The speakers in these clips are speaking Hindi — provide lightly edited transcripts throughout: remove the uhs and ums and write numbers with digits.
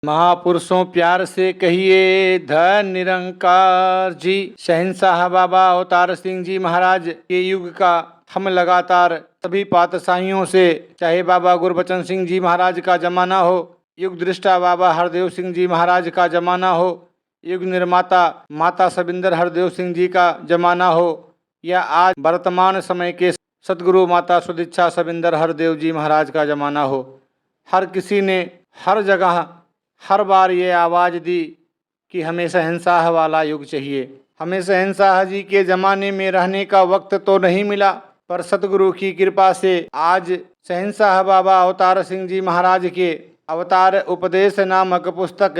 महापुरुषों प्यार से कहिए धन निरंकार जी। शहंशाह बाबा अवतार सिंह जी महाराज के युग का हम लगातार सभी पातशाहियों से, चाहे बाबा गुरबचन सिंह जी महाराज का जमाना हो, युग दृष्टा बाबा हरदेव सिंह जी महाराज का जमाना हो, युग निर्माता माता सबिंदर हरदेव सिंह जी का जमाना हो, या आज वर्तमान समय के सतगुरु माता सुदीक्षा सबिंदर हरदेव जी महाराज का जमाना हो, हर किसी ने हर जगह हर बार ये आवाज़ दी कि हमें शहंशाह वाला युग चाहिए। हमें शहंशाह जी के ज़माने में रहने का वक्त तो नहीं मिला, पर सतगुरु की कृपा से आज शहंशाह बाबा अवतार सिंह जी महाराज के अवतार उपदेश नामक पुस्तक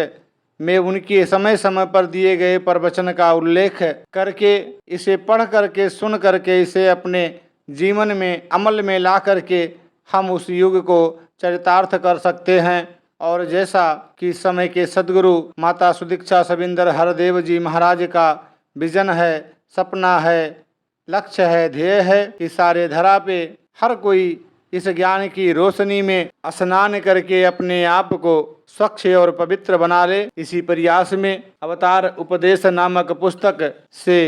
में उनके समय समय पर दिए गए प्रवचन का उल्लेख करके, इसे पढ़ करके, सुन करके, इसे अपने जीवन में अमल में ला करके हम उस युग को चरितार्थ कर सकते हैं। और जैसा कि समय के सद्गुरु माता सुदीक्षा सबिंदर हरदेव जी महाराज का विजन है, सपना है, लक्ष्य है, ध्येय है कि सारे धरा पे हर कोई इस ज्ञान की रोशनी में स्नान करके अपने आप को स्वच्छ और पवित्र बना ले। इसी प्रयास में अवतार उपदेश नामक पुस्तक से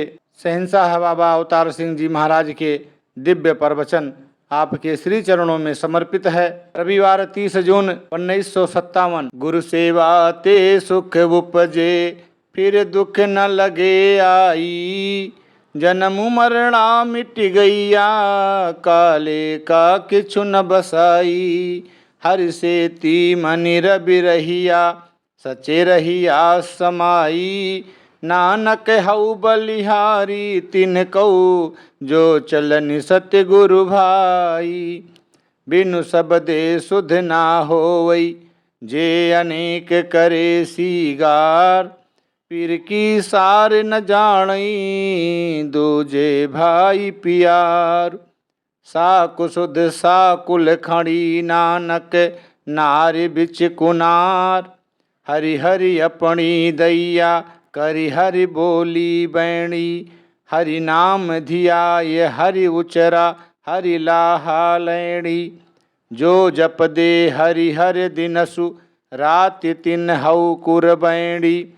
शहंशाह बाबा अवतार सिंह जी महाराज के दिव्य प्रवचन आपके श्री चरणों में समर्पित है। रविवार 30 जून 1957। गुरु सेवा ते सुख उपजे, फिर दुख न लगे आई, जन्म मरणा मिट गईया, काले का किछु न बसाई, हर से ती मनि रवि रहिया, सचे रहिया समाई, नानक हऊ बलिहारी तिन कऊ, जो चलन सत्य गुरु भाई, बिनु सबदे सुध ना होवई, जे अनेक करे सीगार, पीर की सार न जानई, दूजे भाई पियार, साकु सुध साकुल खड़ी, नानक नार बिच कुनार, हरि हरि अपनी दैया, करि हरि बोली बैणी, हरि नाम धियाय हरि उचरा, हरि लाहा लैणी, जो जप दे हरि हर दिनसु, रात तिन हऊ कुरबैणी,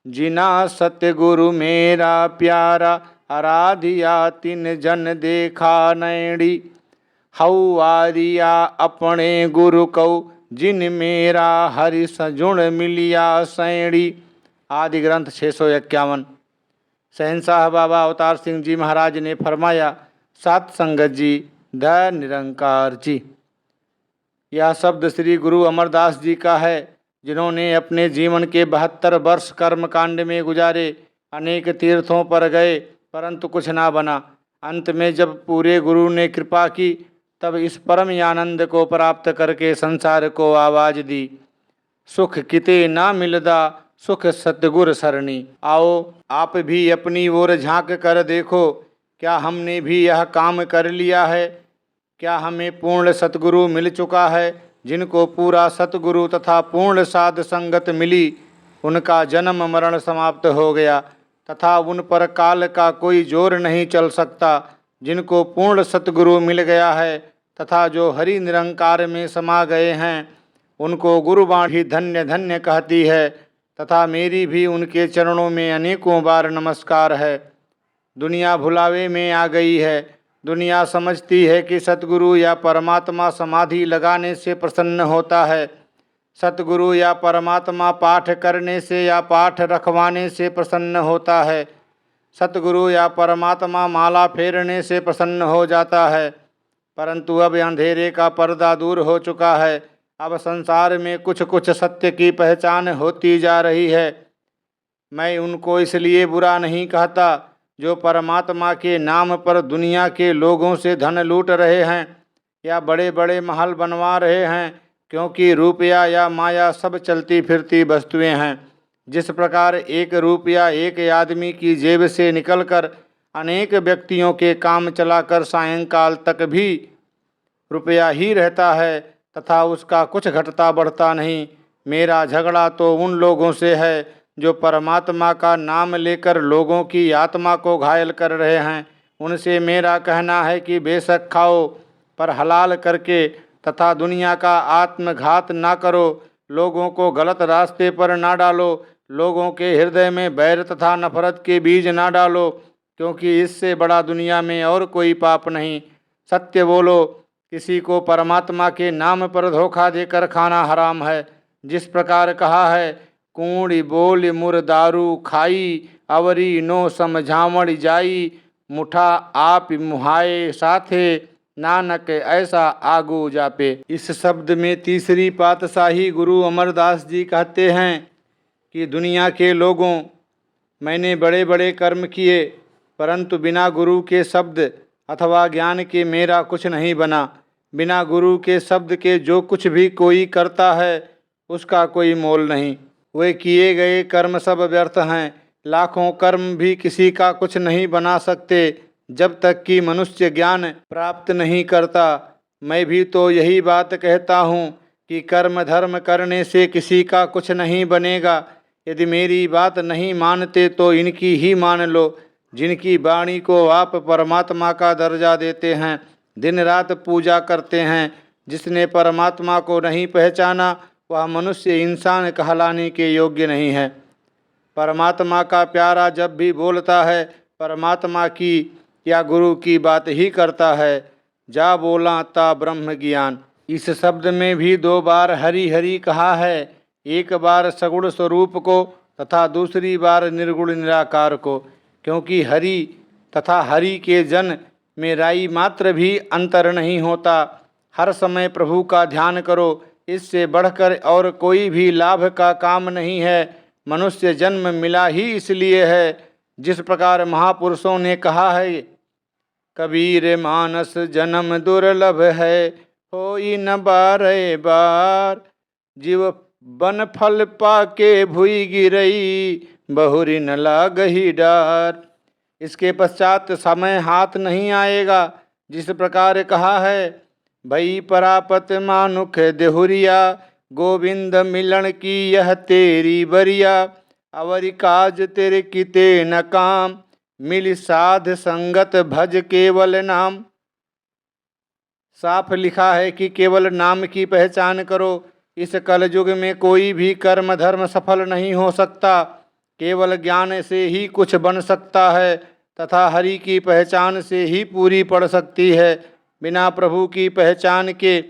जिना सतगुरु मेरा प्यारा, आराधिया तिन जन देखा नैणी, हऊ आरिया अपने गुरु कऊ, जिन मेरा हरि सजुण मिलिया सैणी। आदि ग्रंथ 651। शहंशाह बाबा अवतार सिंह जी महाराज ने फरमाया, सात संगत जी, ध निरंकार जी। यह शब्द श्री गुरु अमरदास जी का है, जिन्होंने अपने जीवन के 72 वर्ष कर्म कांड में गुजारे। अनेक तीर्थों पर गए परंतु कुछ ना बना। अंत में जब पूरे गुरु ने कृपा की, तब इस परम आनंद को प्राप्त करके संसार को आवाज दी, सुख किते ना मिलदा, सुख सतगुर सरणी। आओ आप भी अपनी ओर झांक कर देखो, क्या हमने भी यह काम कर लिया है? क्या हमें पूर्ण सतगुरु मिल चुका है? जिनको पूरा सतगुरु तथा पूर्ण साध संगत मिली, उनका जन्म मरण समाप्त हो गया तथा उन पर काल का कोई जोर नहीं चल सकता। जिनको पूर्ण सतगुरु मिल गया है तथा जो हरि निरंकार में समा गए हैं, उनको गुरुवाणी धन्य धन्य कहती है तथा मेरी भी उनके चरणों में अनेकों बार नमस्कार है। दुनिया भुलावे में आ गई है। दुनिया समझती है कि सतगुरु या परमात्मा समाधि लगाने से प्रसन्न होता है, सतगुरु या परमात्मा पाठ करने से या पाठ रखवाने से प्रसन्न होता है, सतगुरु या परमात्मा माला फेरने से प्रसन्न हो जाता है। परंतु अब अंधेरे का पर्दा दूर हो चुका है। अब संसार में कुछ कुछ सत्य की पहचान होती जा रही है। मैं उनको इसलिए बुरा नहीं कहता जो परमात्मा के नाम पर दुनिया के लोगों से धन लूट रहे हैं या बड़े बड़े महल बनवा रहे हैं, क्योंकि रुपया या माया सब चलती फिरती वस्तुएं हैं। जिस प्रकार एक रुपया एक आदमी की जेब से निकलकर अनेक व्यक्तियों के काम चलाकर सायंकाल तक भी रुपया ही रहता है तथा उसका कुछ घटता बढ़ता नहीं, मेरा झगड़ा तो उन लोगों से है जो परमात्मा का नाम लेकर लोगों की आत्मा को घायल कर रहे हैं। उनसे मेरा कहना है कि बेशक खाओ, पर हलाल करके, तथा दुनिया का आत्मघात ना करो, लोगों को गलत रास्ते पर ना डालो, लोगों के हृदय में बैर तथा नफरत के बीज ना डालो, क्योंकि इससे बड़ा दुनिया में और कोई पाप नहीं। सत्य बोलो, किसी को परमात्मा के नाम पर धोखा देकर खाना हराम है। जिस प्रकार कहा है, कूड़ी बोल मुर दारू खाई, अवरी नो समझावण जाई, मुठा आप मुहाए साथे, नानक ऐसा आगू जापे। इस शब्द में तीसरी पातशाही गुरु अमरदास जी कहते हैं कि दुनिया के लोगों, मैंने बड़े बड़े कर्म किए, परंतु बिना गुरु के शब्द अथवा ज्ञान के मेरा कुछ नहीं बना। बिना गुरु के शब्द के जो कुछ भी कोई करता है उसका कोई मोल नहीं। वे किए गए कर्म सब व्यर्थ हैं। लाखों कर्म भी किसी का कुछ नहीं बना सकते जब तक कि मनुष्य ज्ञान प्राप्त नहीं करता। मैं भी तो यही बात कहता हूँ कि कर्म धर्म करने से किसी का कुछ नहीं बनेगा। यदि मेरी बात नहीं मानते तो इनकी ही मान लो, जिनकी वाणी को आप परमात्मा का दर्जा देते हैं, दिन रात पूजा करते हैं। जिसने परमात्मा को नहीं पहचाना वह मनुष्य इंसान कहलाने के योग्य नहीं है। परमात्मा का प्यारा जब भी बोलता है परमात्मा की या गुरु की बात ही करता है। जा बोला ता ब्रह्म ज्ञान। इस शब्द में भी 2 बार हरि हरि कहा है, एक बार सगुण स्वरूप को तथा दूसरी बार निर्गुण निराकार को, क्योंकि हरि तथा हरि के जन में राई मात्र भी अंतर नहीं होता। हर समय प्रभु का ध्यान करो, इससे बढ़कर और कोई भी लाभ का काम नहीं है। मनुष्य जन्म मिला ही इसलिए है। जिस प्रकार महापुरुषों ने कहा है, कबीर मानस जन्म दुर्लभ है, होई न बारह बार, जीव बन फल पाके भुई गिरई, बहुरी न लागही डार। इसके पश्चात समय हाथ नहीं आएगा। जिस प्रकार कहा है, भई परापत मानुख देहुरिया, गोविंद मिलन की यह तेरी बरिया, अवरी काज तेरे किते न काम, मिल साध संगत भज केवल नाम। साफ लिखा है कि केवल नाम की पहचान करो। इस कलयुग में कोई भी कर्म धर्म सफल नहीं हो सकता। केवल ज्ञान से ही कुछ बन सकता है तथा हरि की पहचान से ही पूरी पड़ सकती है। बिना प्रभु की पहचान के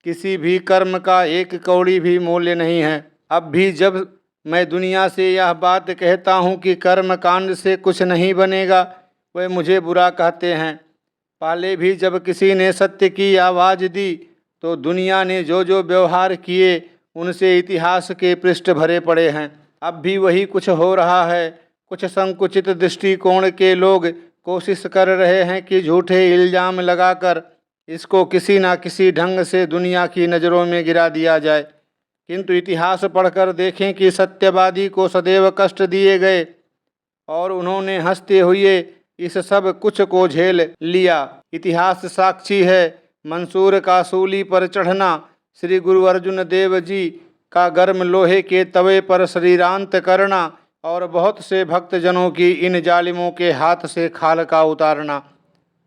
किसी भी कर्म का एक कौड़ी भी मूल्य नहीं है। अब भी जब मैं दुनिया से यह बात कहता हूँ कि कर्म कांड से कुछ नहीं बनेगा, वे मुझे बुरा कहते हैं। पहले भी जब किसी ने सत्य की आवाज़ दी तो दुनिया ने जो जो व्यवहार किए उनसे इतिहास के पृष्ठ भरे पड़े हैं। अब भी वही कुछ हो रहा है। कुछ संकुचित दृष्टिकोण के लोग कोशिश कर रहे हैं कि झूठे इल्जाम लगाकर इसको किसी न किसी ढंग से दुनिया की नज़रों में गिरा दिया जाए। किंतु इतिहास पढ़कर देखें कि सत्यवादी को सदैव कष्ट दिए गए और उन्होंने हंसते हुए इस सब कुछ को झेल लिया। इतिहास साक्षी है। मंसूर का सूली पर चढ़ना, श्री गुरु अर्जुन देव जी का गर्म लोहे के तवे पर शरीरांत करना और बहुत से भक्तजनों की इन जालिमों के हाथ से खाल का उतारना।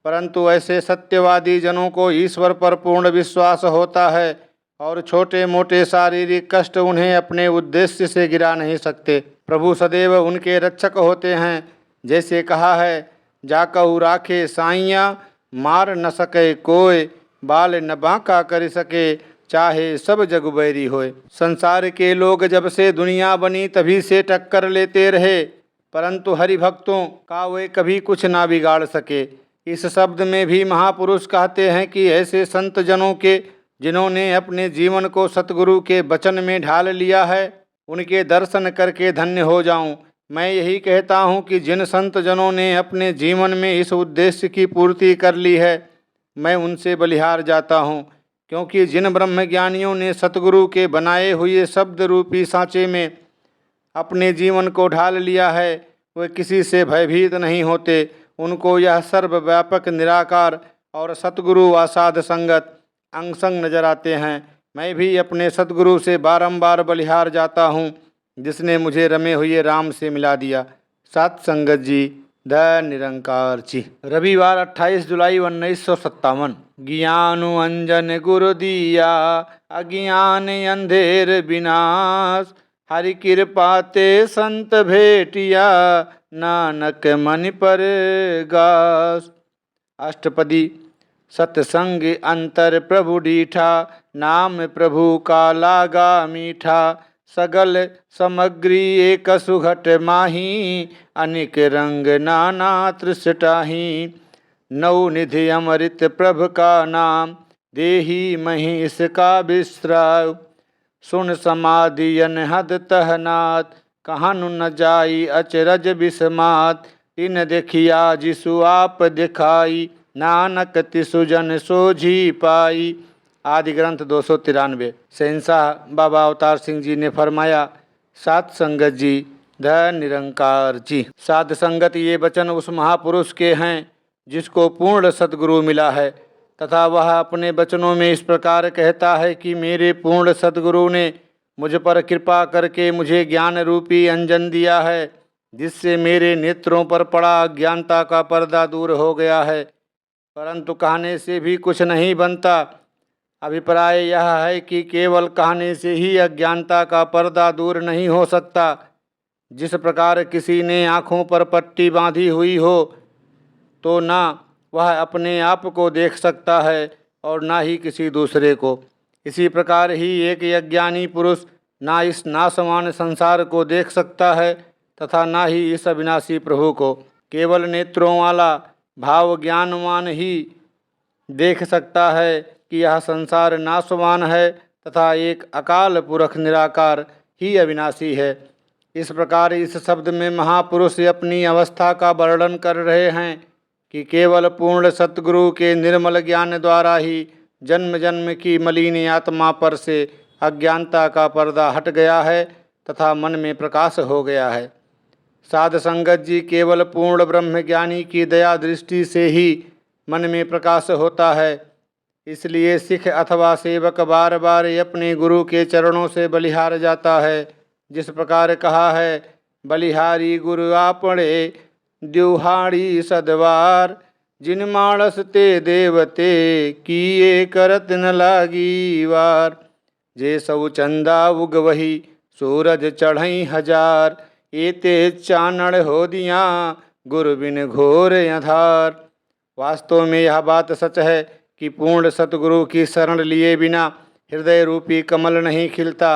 परंतु ऐसे सत्यवादी जनों को ईश्वर पर पूर्ण विश्वास होता है और छोटे मोटे शारीरिक कष्ट उन्हें अपने उद्देश्य से गिरा नहीं सकते। प्रभु सदैव उनके रक्षक होते हैं। जैसे कहा है, जाकहु राखे साइया, मार न सके कोय, बाल न बांका कर सके, चाहे सब जग बैरी होए। संसार के लोग जब से दुनिया बनी तभी से टक्कर लेते रहे, परंतु हरि भक्तों का वे कभी कुछ ना बिगाड़ सके। इस शब्द में भी महापुरुष कहते हैं कि ऐसे संत जनों के जिन्होंने अपने जीवन को सतगुरु के वचन में ढाल लिया है, उनके दर्शन करके धन्य हो जाऊं। मैं यही कहता हूं कि जिन संत जनों ने अपने जीवन में इस उद्देश्य की पूर्ति कर ली है, मैं उनसे बलिहार जाता हूं, क्योंकि जिन ब्रह्मज्ञानियों ने सतगुरु के बनाए हुए शब्द रूपी सांचे में अपने जीवन को ढाल लिया है, वे किसी से भयभीत नहीं होते। उनको यह सर्वव्यापक निराकार और सतगुरु व साध संगत अंग संग नजर आते हैं। मैं भी अपने सतगुरु से बारंबार बलिहार जाता हूँ, जिसने मुझे रमे हुए राम से मिला दिया। सत संगत जी। ध निरंकार जी। रविवार 28 जुलाई 1957। ज्ञानु अंजन गुरु दिया, अज्ञान अंधेर विनाश, हरि कृपा ते संत भेटिया, नानक मन पर गास। अष्टपदी। सत्संग अंतर प्रभु डीठा, नाम प्रभु का लागा मीठा, सगल समग्री एक सुघट माही, अनेक रंग नाना त्रिसटाही, नौ निधि अमृत प्रभ का नाम, देही मही इसका विश्राव, सुन समाधि अनहद तहनात, कहानु न जाई अचरज विस्मात, इन देखिया जिसु आप दिखाई, नानक तिसु जन सोझी पाई। आदि ग्रंथ 293। शहंशाह बाबा अवतार सिंह जी ने फरमाया, साध संगत जी, ध निरंकार जी। साध संगत ये वचन उस महापुरुष के हैं जिसको पूर्ण सद्गुरु मिला है, तथा वह अपने वचनों में इस प्रकार कहता है कि मेरे पूर्ण सद्गुरु ने मुझ पर कृपा करके मुझे ज्ञान रूपी अंजन दिया है, जिससे मेरे नेत्रों पर पड़ा अज्ञानता का पर्दा दूर हो गया है। परंतु कहने से भी कुछ नहीं बनता। अभिप्राय यह है कि केवल कहने से ही अज्ञानता का पर्दा दूर नहीं हो सकता। जिस प्रकार किसी ने आँखों पर पट्टी बांधी हुई हो तो ना वह अपने आप को देख सकता है और ना ही किसी दूसरे को, इसी प्रकार ही एक अज्ञानी पुरुष ना इस नासमान संसार को देख सकता है तथा ना ही इस अविनाशी प्रभु को। केवल नेत्रों वाला भाव ज्ञानवान ही देख सकता है कि यह संसार नाशवान है तथा एक अकाल पुरख निराकार ही अविनाशी है। इस प्रकार इस शब्द में महापुरुष अपनी अवस्था का वर्णन कर रहे हैं कि केवल पूर्ण सतगुरु के निर्मल ज्ञान द्वारा ही जन्म जन्म की मलिन आत्मा पर से अज्ञानता का पर्दा हट गया है तथा मन में प्रकाश हो गया है। साध संगत जी, केवल पूर्ण ब्रह्म ज्ञानी की दया दृष्टि से ही मन में प्रकाश होता है। इसलिए सिख अथवा सेवक बार बार अपने गुरु के चरणों से बलिहार जाता है। जिस प्रकार कहा है, बलिहारी गुरु आपणे द्युहाड़ी सदवार, जिन मानस ते देवते किए करत न लागी वार, जे सौ चंदा उग वही सूरज चढ़ई हजार, एते चानड़ हो दिया गुरु बिन घोर अंधार। वास्तव में यह बात सच है कि पूर्ण सतगुरु की शरण लिए बिना हृदय रूपी कमल नहीं खिलता,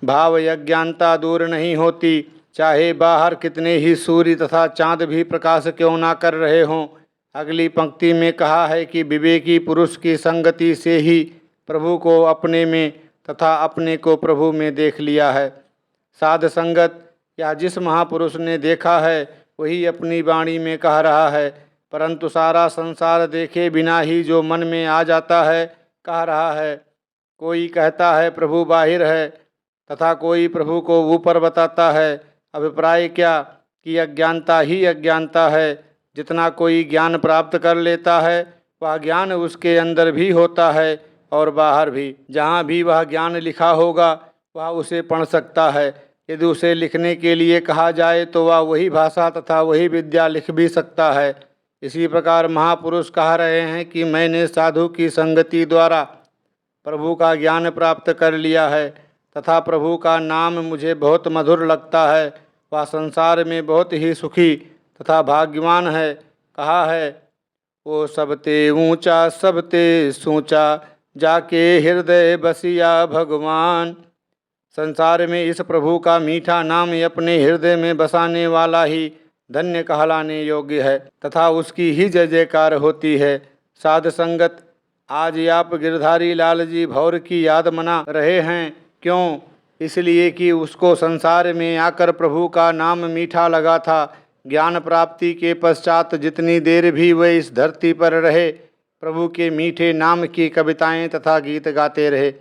भाव अज्ञानता दूर नहीं होती। चाहे बाहर कितने ही सूर्य तथा चांद भी प्रकाश क्यों ना कर रहे हों। अगली पंक्ति में कहा है कि विवेकी पुरुष की संगति से ही प्रभु को अपने में तथा अपने को प्रभु में देख लिया है। साध संगत या जिस महापुरुष ने देखा है वही अपनी वाणी में कह रहा है, परंतु सारा संसार देखे बिना ही जो मन में आ जाता है कह रहा है। कोई कहता है प्रभु बाहिर है तथा कोई प्रभु को ऊपर बताता है। अभिप्राय क्या कि अज्ञानता ही अज्ञानता है। जितना कोई ज्ञान प्राप्त कर लेता है वह ज्ञान उसके अंदर भी होता है और बाहर भी। जहाँ भी वह ज्ञान लिखा होगा वह उसे पढ़ सकता है। यदि उसे लिखने के लिए कहा जाए तो वह वही भाषा तथा वही विद्या लिख भी सकता है। इसी प्रकार महापुरुष कह रहे हैं कि मैंने साधु की संगति द्वारा प्रभु का ज्ञान प्राप्त कर लिया है तथा प्रभु का नाम मुझे बहुत मधुर लगता है। वह संसार में बहुत ही सुखी तथा भाग्यवान है। कहा है, वो सबते ऊंचा सबते सूचा, जाके हृदय बसिया भगवान। संसार में इस प्रभु का मीठा नाम अपने हृदय में बसाने वाला ही धन्य कहलाने योग्य है तथा उसकी ही जय जयकार होती है। साध संगत, आज आप गिरधारी लाल जी भौर की याद मना रहे हैं। क्यों? इसलिए कि उसको संसार में आकर प्रभु का नाम मीठा लगा था। ज्ञान प्राप्ति के पश्चात जितनी देर भी वे इस धरती पर रहे प्रभु के मीठे नाम की कविताएं तथा गीत गाते रहे।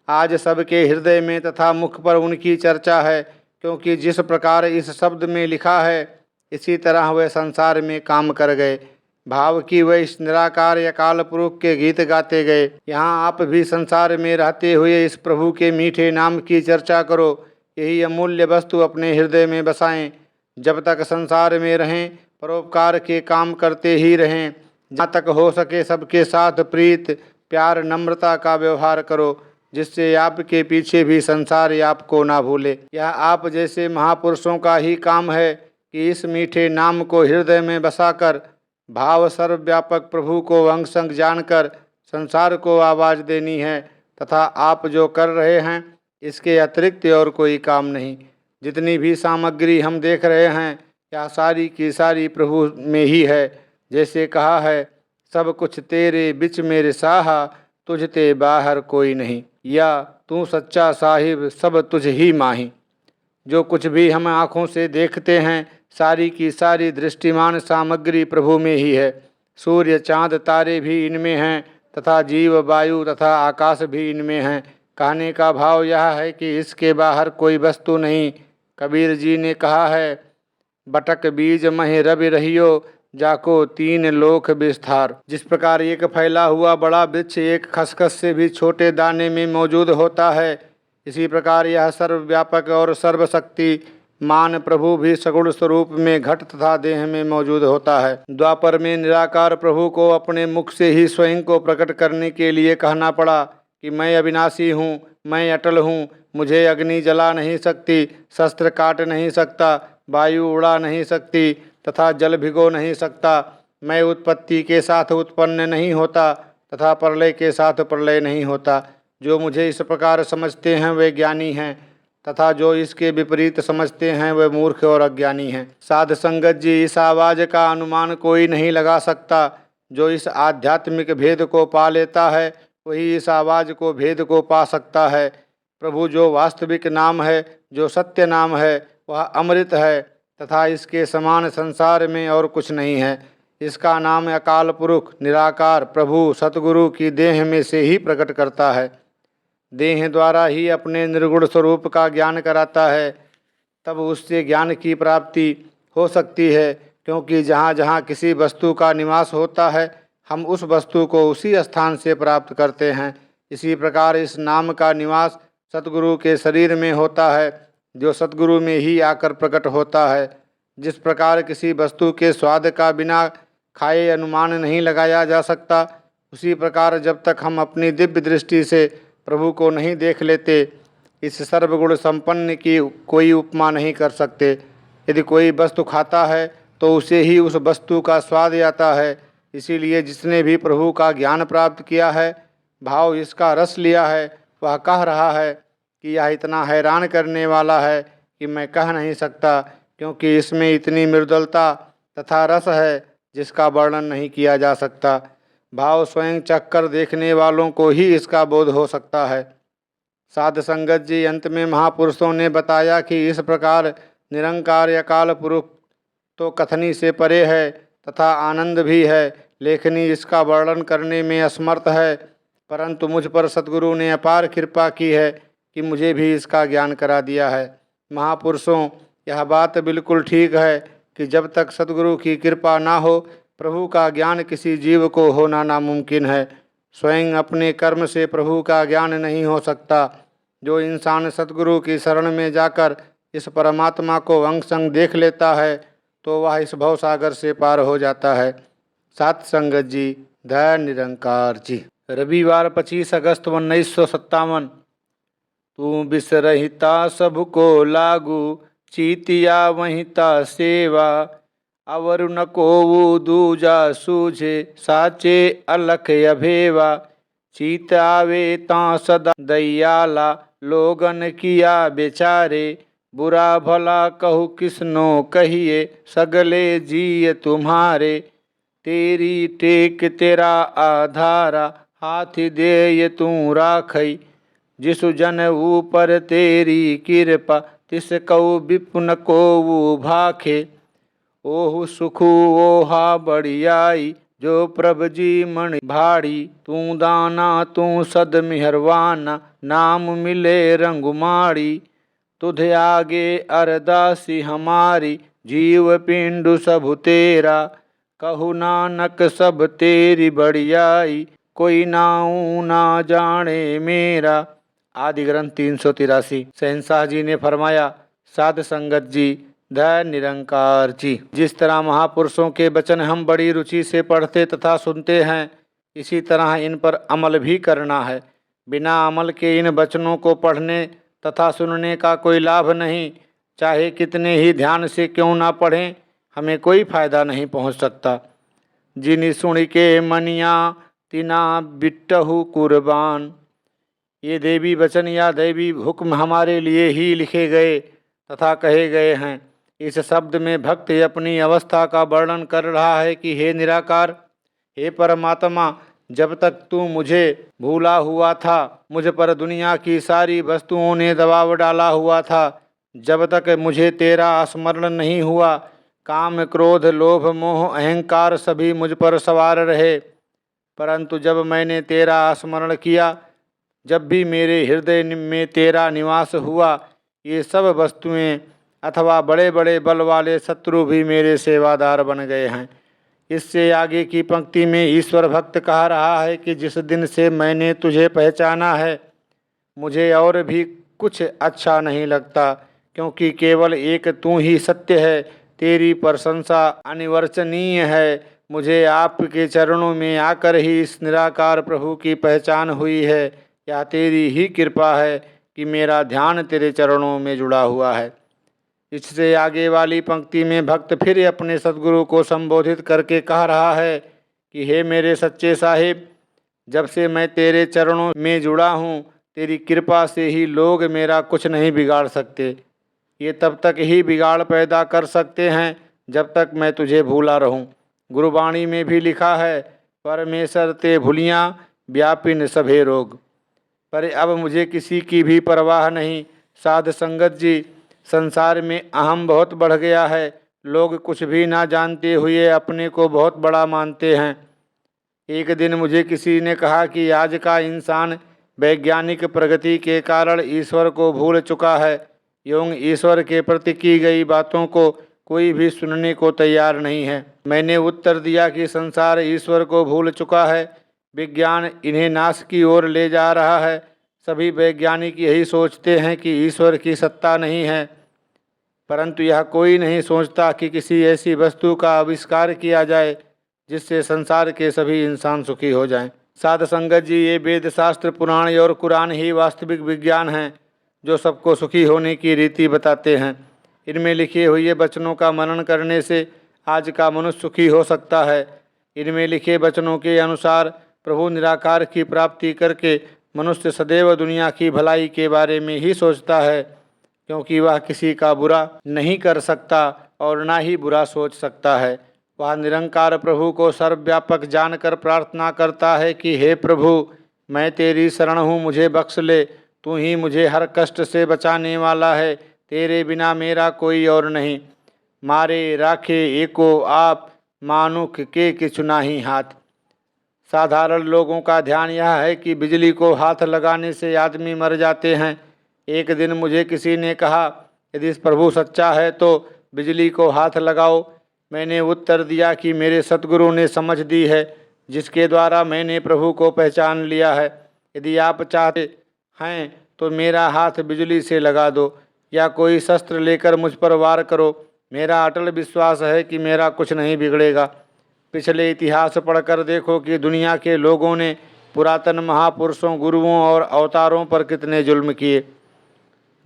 आज सबके हृदय में तथा मुख पर उनकी चर्चा है, क्योंकि जिस प्रकार इस शब्द में लिखा है इसी तरह वे संसार में काम कर गए। भाव की वे इस निराकार अकाल पुरुष के गीत गाते गए। यहाँ आप भी संसार में रहते हुए इस प्रभु के मीठे नाम की चर्चा करो। यही अमूल्य वस्तु अपने हृदय में बसाएं। जब तक संसार में रहें परोपकार के काम करते ही रहें। जहाँ तक हो सके सबके साथ प्रीत प्यार नम्रता का व्यवहार करो, जिससे आपके पीछे भी संसार आपको ना भूले। यह आप जैसे महापुरुषों का ही काम है कि इस मीठे नाम को हृदय में बसाकर भाव सर्वव्यापक प्रभु को अंग संग जानकर संसार को आवाज़ देनी है। तथा आप जो कर रहे हैं इसके अतिरिक्त और कोई काम नहीं। जितनी भी सामग्री हम देख रहे हैं यह सारी की सारी प्रभु में ही है। जैसे कहा है, सब कुछ तेरे बिच मेरे साहा, तुझते बाहर कोई नहीं, या तू सच्चा साहिब सब तुझ ही माही। जो कुछ भी हम आँखों से देखते हैं सारी की सारी दृष्टिमान सामग्री प्रभु में ही है। सूर्य चाँद तारे भी इनमें हैं तथा जीव वायु तथा आकाश भी इनमें हैं। कहने का भाव यह है कि इसके बाहर कोई वस्तु नहीं। कबीर जी ने कहा है, बटक बीज मह रवि रहियो, जाको तीन लोक विस्तार। जिस प्रकार एक फैला हुआ बड़ा वृक्ष एक खसखस से भी छोटे दाने में मौजूद होता है, इसी प्रकार यह सर्वव्यापक और सर्वशक्ति मान प्रभु भी सगुण स्वरूप में घट तथा देह में मौजूद होता है। द्वापर में निराकार प्रभु को अपने मुख से ही स्वयं को प्रकट करने के लिए कहना पड़ा कि मैं अविनाशी हूँ, मैं अटल हूँ, मुझे अग्नि जला नहीं सकती, शस्त्र काट नहीं सकता, वायु उड़ा नहीं सकती तथा जल भिगो नहीं सकता। मैं उत्पत्ति के साथ उत्पन्न नहीं होता तथा प्रलय के साथ प्रलय नहीं होता। जो मुझे इस प्रकार समझते हैं वे ज्ञानी हैं तथा जो इसके विपरीत समझते हैं वे मूर्ख और अज्ञानी हैं। साध संगत जी, इस आवाज़ का अनुमान कोई नहीं लगा सकता। जो इस आध्यात्मिक भेद को पा लेता है वही इस आवाज़ को भेद को पा सकता है। प्रभु जो वास्तविक नाम है, जो सत्य नाम है, वह अमृत है तथा इसके समान संसार में और कुछ नहीं है। इसका नाम अकाल पुरुष निराकार प्रभु सतगुरु की देह में से ही प्रकट करता है। देह द्वारा ही अपने निर्गुण स्वरूप का ज्ञान कराता है, तब उससे ज्ञान की प्राप्ति हो सकती है। क्योंकि जहाँ जहाँ किसी वस्तु का निवास होता है हम उस वस्तु को उसी स्थान से प्राप्त करते हैं। इसी प्रकार इस नाम का निवास सतगुरु के शरीर में होता है, जो सतगुरु में ही आकर प्रकट होता है। जिस प्रकार किसी वस्तु के स्वाद का बिना खाए अनुमान नहीं लगाया जा सकता, उसी प्रकार जब तक हम अपनी दिव्य दृष्टि से प्रभु को नहीं देख लेते इस सर्वगुण संपन्न की कोई उपमा नहीं कर सकते। यदि कोई वस्तु खाता है तो उसे ही उस वस्तु का स्वाद आता है। इसीलिए जिसने भी प्रभु का ज्ञान प्राप्त किया है, भाव इसका रस लिया है, वह कह रहा है कि यह इतना हैरान करने वाला है कि मैं कह नहीं सकता, क्योंकि इसमें इतनी मृदुलता तथा रस है जिसका वर्णन नहीं किया जा सकता। भाव स्वयं चक्कर देखने वालों को ही इसका बोध हो सकता है। साध संगत जी, अंत में महापुरुषों ने बताया कि इस प्रकार निरंकार अकाल पुरुष तो कथनी से परे है तथा आनंद भी है, लेखनी इसका वर्णन करने में असमर्थ है। परंतु मुझ पर सद्गुरु ने अपार कृपा की है कि मुझे भी इसका ज्ञान करा दिया है। महापुरुषों, यह बात बिल्कुल ठीक है कि जब तक सद्गुरु की कृपा ना हो प्रभु का ज्ञान किसी जीव को होना नामुमकिन है। स्वयं अपने कर्म से प्रभु का ज्ञान नहीं हो सकता। जो इंसान सद्गुरु की शरण में जाकर इस परमात्मा को अंग संग देख लेता है तो वह इस भवसागर से पार हो जाता है। सात संगत जी, दया निरंकार जी। रविवार 25 अगस्त 1957। तू बिसरहिता सबको लागू, चीतिया वहिता सेवा, अवर न को दूजा सूझे, साचे अलख अभेवा, चीत आवे ता सदा दयाला, लोगन किया बेचारे, बुरा भला कहु किसनो कहिए, सगले जिय तुम्हारे, तेरी टेक तेरा आधारा, हाथ दे तू राखई, जिसु जन ऊपर तेरी कृपा, तिस कऊ विपुन को भाखे, ओहु सुखु ओहा बढ़ियाई, जो प्रभ जी मन भाड़ी, तू दाना तू सद मिहरवाना, नाम मिले रंगुमाड़ी, तुध आगे अरदासी हमारी, जीव पिंडु सबु तेरा, कहु नानक सब तेरी बढ़ियाई, कोई नाऊ ना जाने मेरा। आदि ग्रंथ 383। शहंशाह जी ने फरमाया, साध संगत जी, ध निरंकार जी। जिस तरह महापुरुषों के वचन हम बड़ी रुचि से पढ़ते तथा सुनते हैं, इसी तरह इन पर अमल भी करना है। बिना अमल के इन वचनों को पढ़ने तथा सुनने का कोई लाभ नहीं। चाहे कितने ही ध्यान से क्यों ना पढ़ें, हमें कोई फायदा नहीं पहुंच सकता। जिनि सुन के मनिया तिना बिट्टहु कुर्बान। ये देवी वचन या दैवी हुक्म हमारे लिए ही लिखे गए तथा कहे गए हैं। इस शब्द में भक्त अपनी अवस्था का वर्णन कर रहा है कि हे निराकार, हे परमात्मा, जब तक तू मुझे भूला हुआ था, मुझ पर दुनिया की सारी वस्तुओं ने दबाव डाला हुआ था, जब तक मुझे तेरा स्मरण नहीं हुआ, काम क्रोध लोभ मोह अहंकार सभी मुझ पर सवार रहे। परंतु जब मैंने तेरा स्मरण किया, जब भी मेरे हृदय में तेरा निवास हुआ, ये सब वस्तुएं अथवा बड़े बड़े बल वाले शत्रु भी मेरे सेवादार बन गए हैं। इससे आगे की पंक्ति में ईश्वर भक्त कह रहा है कि जिस दिन से मैंने तुझे पहचाना है, मुझे और भी कुछ अच्छा नहीं लगता, क्योंकि केवल एक तू ही सत्य है। तेरी प्रशंसा अनिवर्चनीय है। मुझे आपके चरणों में आकर ही इस निराकार प्रभु की पहचान हुई है। यह तेरी ही कृपा है कि मेरा ध्यान तेरे चरणों में जुड़ा हुआ है। इससे आगे वाली पंक्ति में भक्त फिर अपने सद्गुरु को संबोधित करके कह रहा है कि हे मेरे सच्चे साहिब, जब से मैं तेरे चरणों में जुड़ा हूँ, तेरी कृपा से ही लोग मेरा कुछ नहीं बिगाड़ सकते। ये तब तक ही बिगाड़ पैदा कर सकते हैं जब तक मैं तुझे भूला रहूं। गुरुवाणी में भी लिखा है, परमेश्वर ते भूलियाँ व्यापिन सभे रोग। पर अब मुझे किसी की भी परवाह नहीं। साध संगत जी, संसार में अहम बहुत बढ़ गया है। लोग कुछ भी ना जानते हुए अपने को बहुत बड़ा मानते हैं। एक दिन मुझे किसी ने कहा कि आज का इंसान वैज्ञानिक प्रगति के कारण ईश्वर को भूल चुका है एवं ईश्वर के प्रति की गई बातों को कोई भी सुनने को तैयार नहीं है। मैंने उत्तर दिया कि संसार ईश्वर को भूल चुका है, विज्ञान इन्हें नाश की ओर ले जा रहा है। सभी वैज्ञानिक यही सोचते हैं कि ईश्वर की सत्ता नहीं है, परंतु यह कोई नहीं सोचता कि किसी ऐसी वस्तु का आविष्कार किया जाए जिससे संसार के सभी इंसान सुखी हो जाएं। साध संगत जी, ये वेद शास्त्र पुराण और कुरान ही वास्तविक विज्ञान हैं जो सबको सुखी होने की रीति बताते हैं। इनमें लिखे हुए वचनों का मनन करने से आज का मनुष्य सुखी हो सकता है। इनमें लिखे वचनों के अनुसार प्रभु निराकार की प्राप्ति करके मनुष्य सदैव दुनिया की भलाई के बारे में ही सोचता है, क्योंकि वह किसी का बुरा नहीं कर सकता और ना ही बुरा सोच सकता है। वह निरंकार प्रभु को सर्वव्यापक जानकर प्रार्थना करता है कि हे प्रभु, मैं तेरी शरण हूँ, मुझे बख्श ले। तू ही मुझे हर कष्ट से बचाने वाला है। तेरे बिना मेरा कोई और नहीं। मारे राखे एको आप, मानुख के किछु नाही हाथ। साधारण लोगों का ध्यान यह है कि बिजली को हाथ लगाने से आदमी मर जाते हैं। एक दिन मुझे किसी ने कहा, यदि प्रभु सच्चा है तो बिजली को हाथ लगाओ। मैंने उत्तर दिया कि मेरे सतगुरु ने समझ दी है, जिसके द्वारा मैंने प्रभु को पहचान लिया है। यदि आप चाहते हैं तो मेरा हाथ बिजली से लगा दो या कोई शस्त्र लेकर मुझ पर वार करो। मेरा अटल विश्वास है कि मेरा कुछ नहीं बिगड़ेगा। पिछले इतिहास पढ़कर देखो कि दुनिया के लोगों ने पुरातन महापुरुषों, गुरुओं और अवतारों पर कितने जुल्म किए।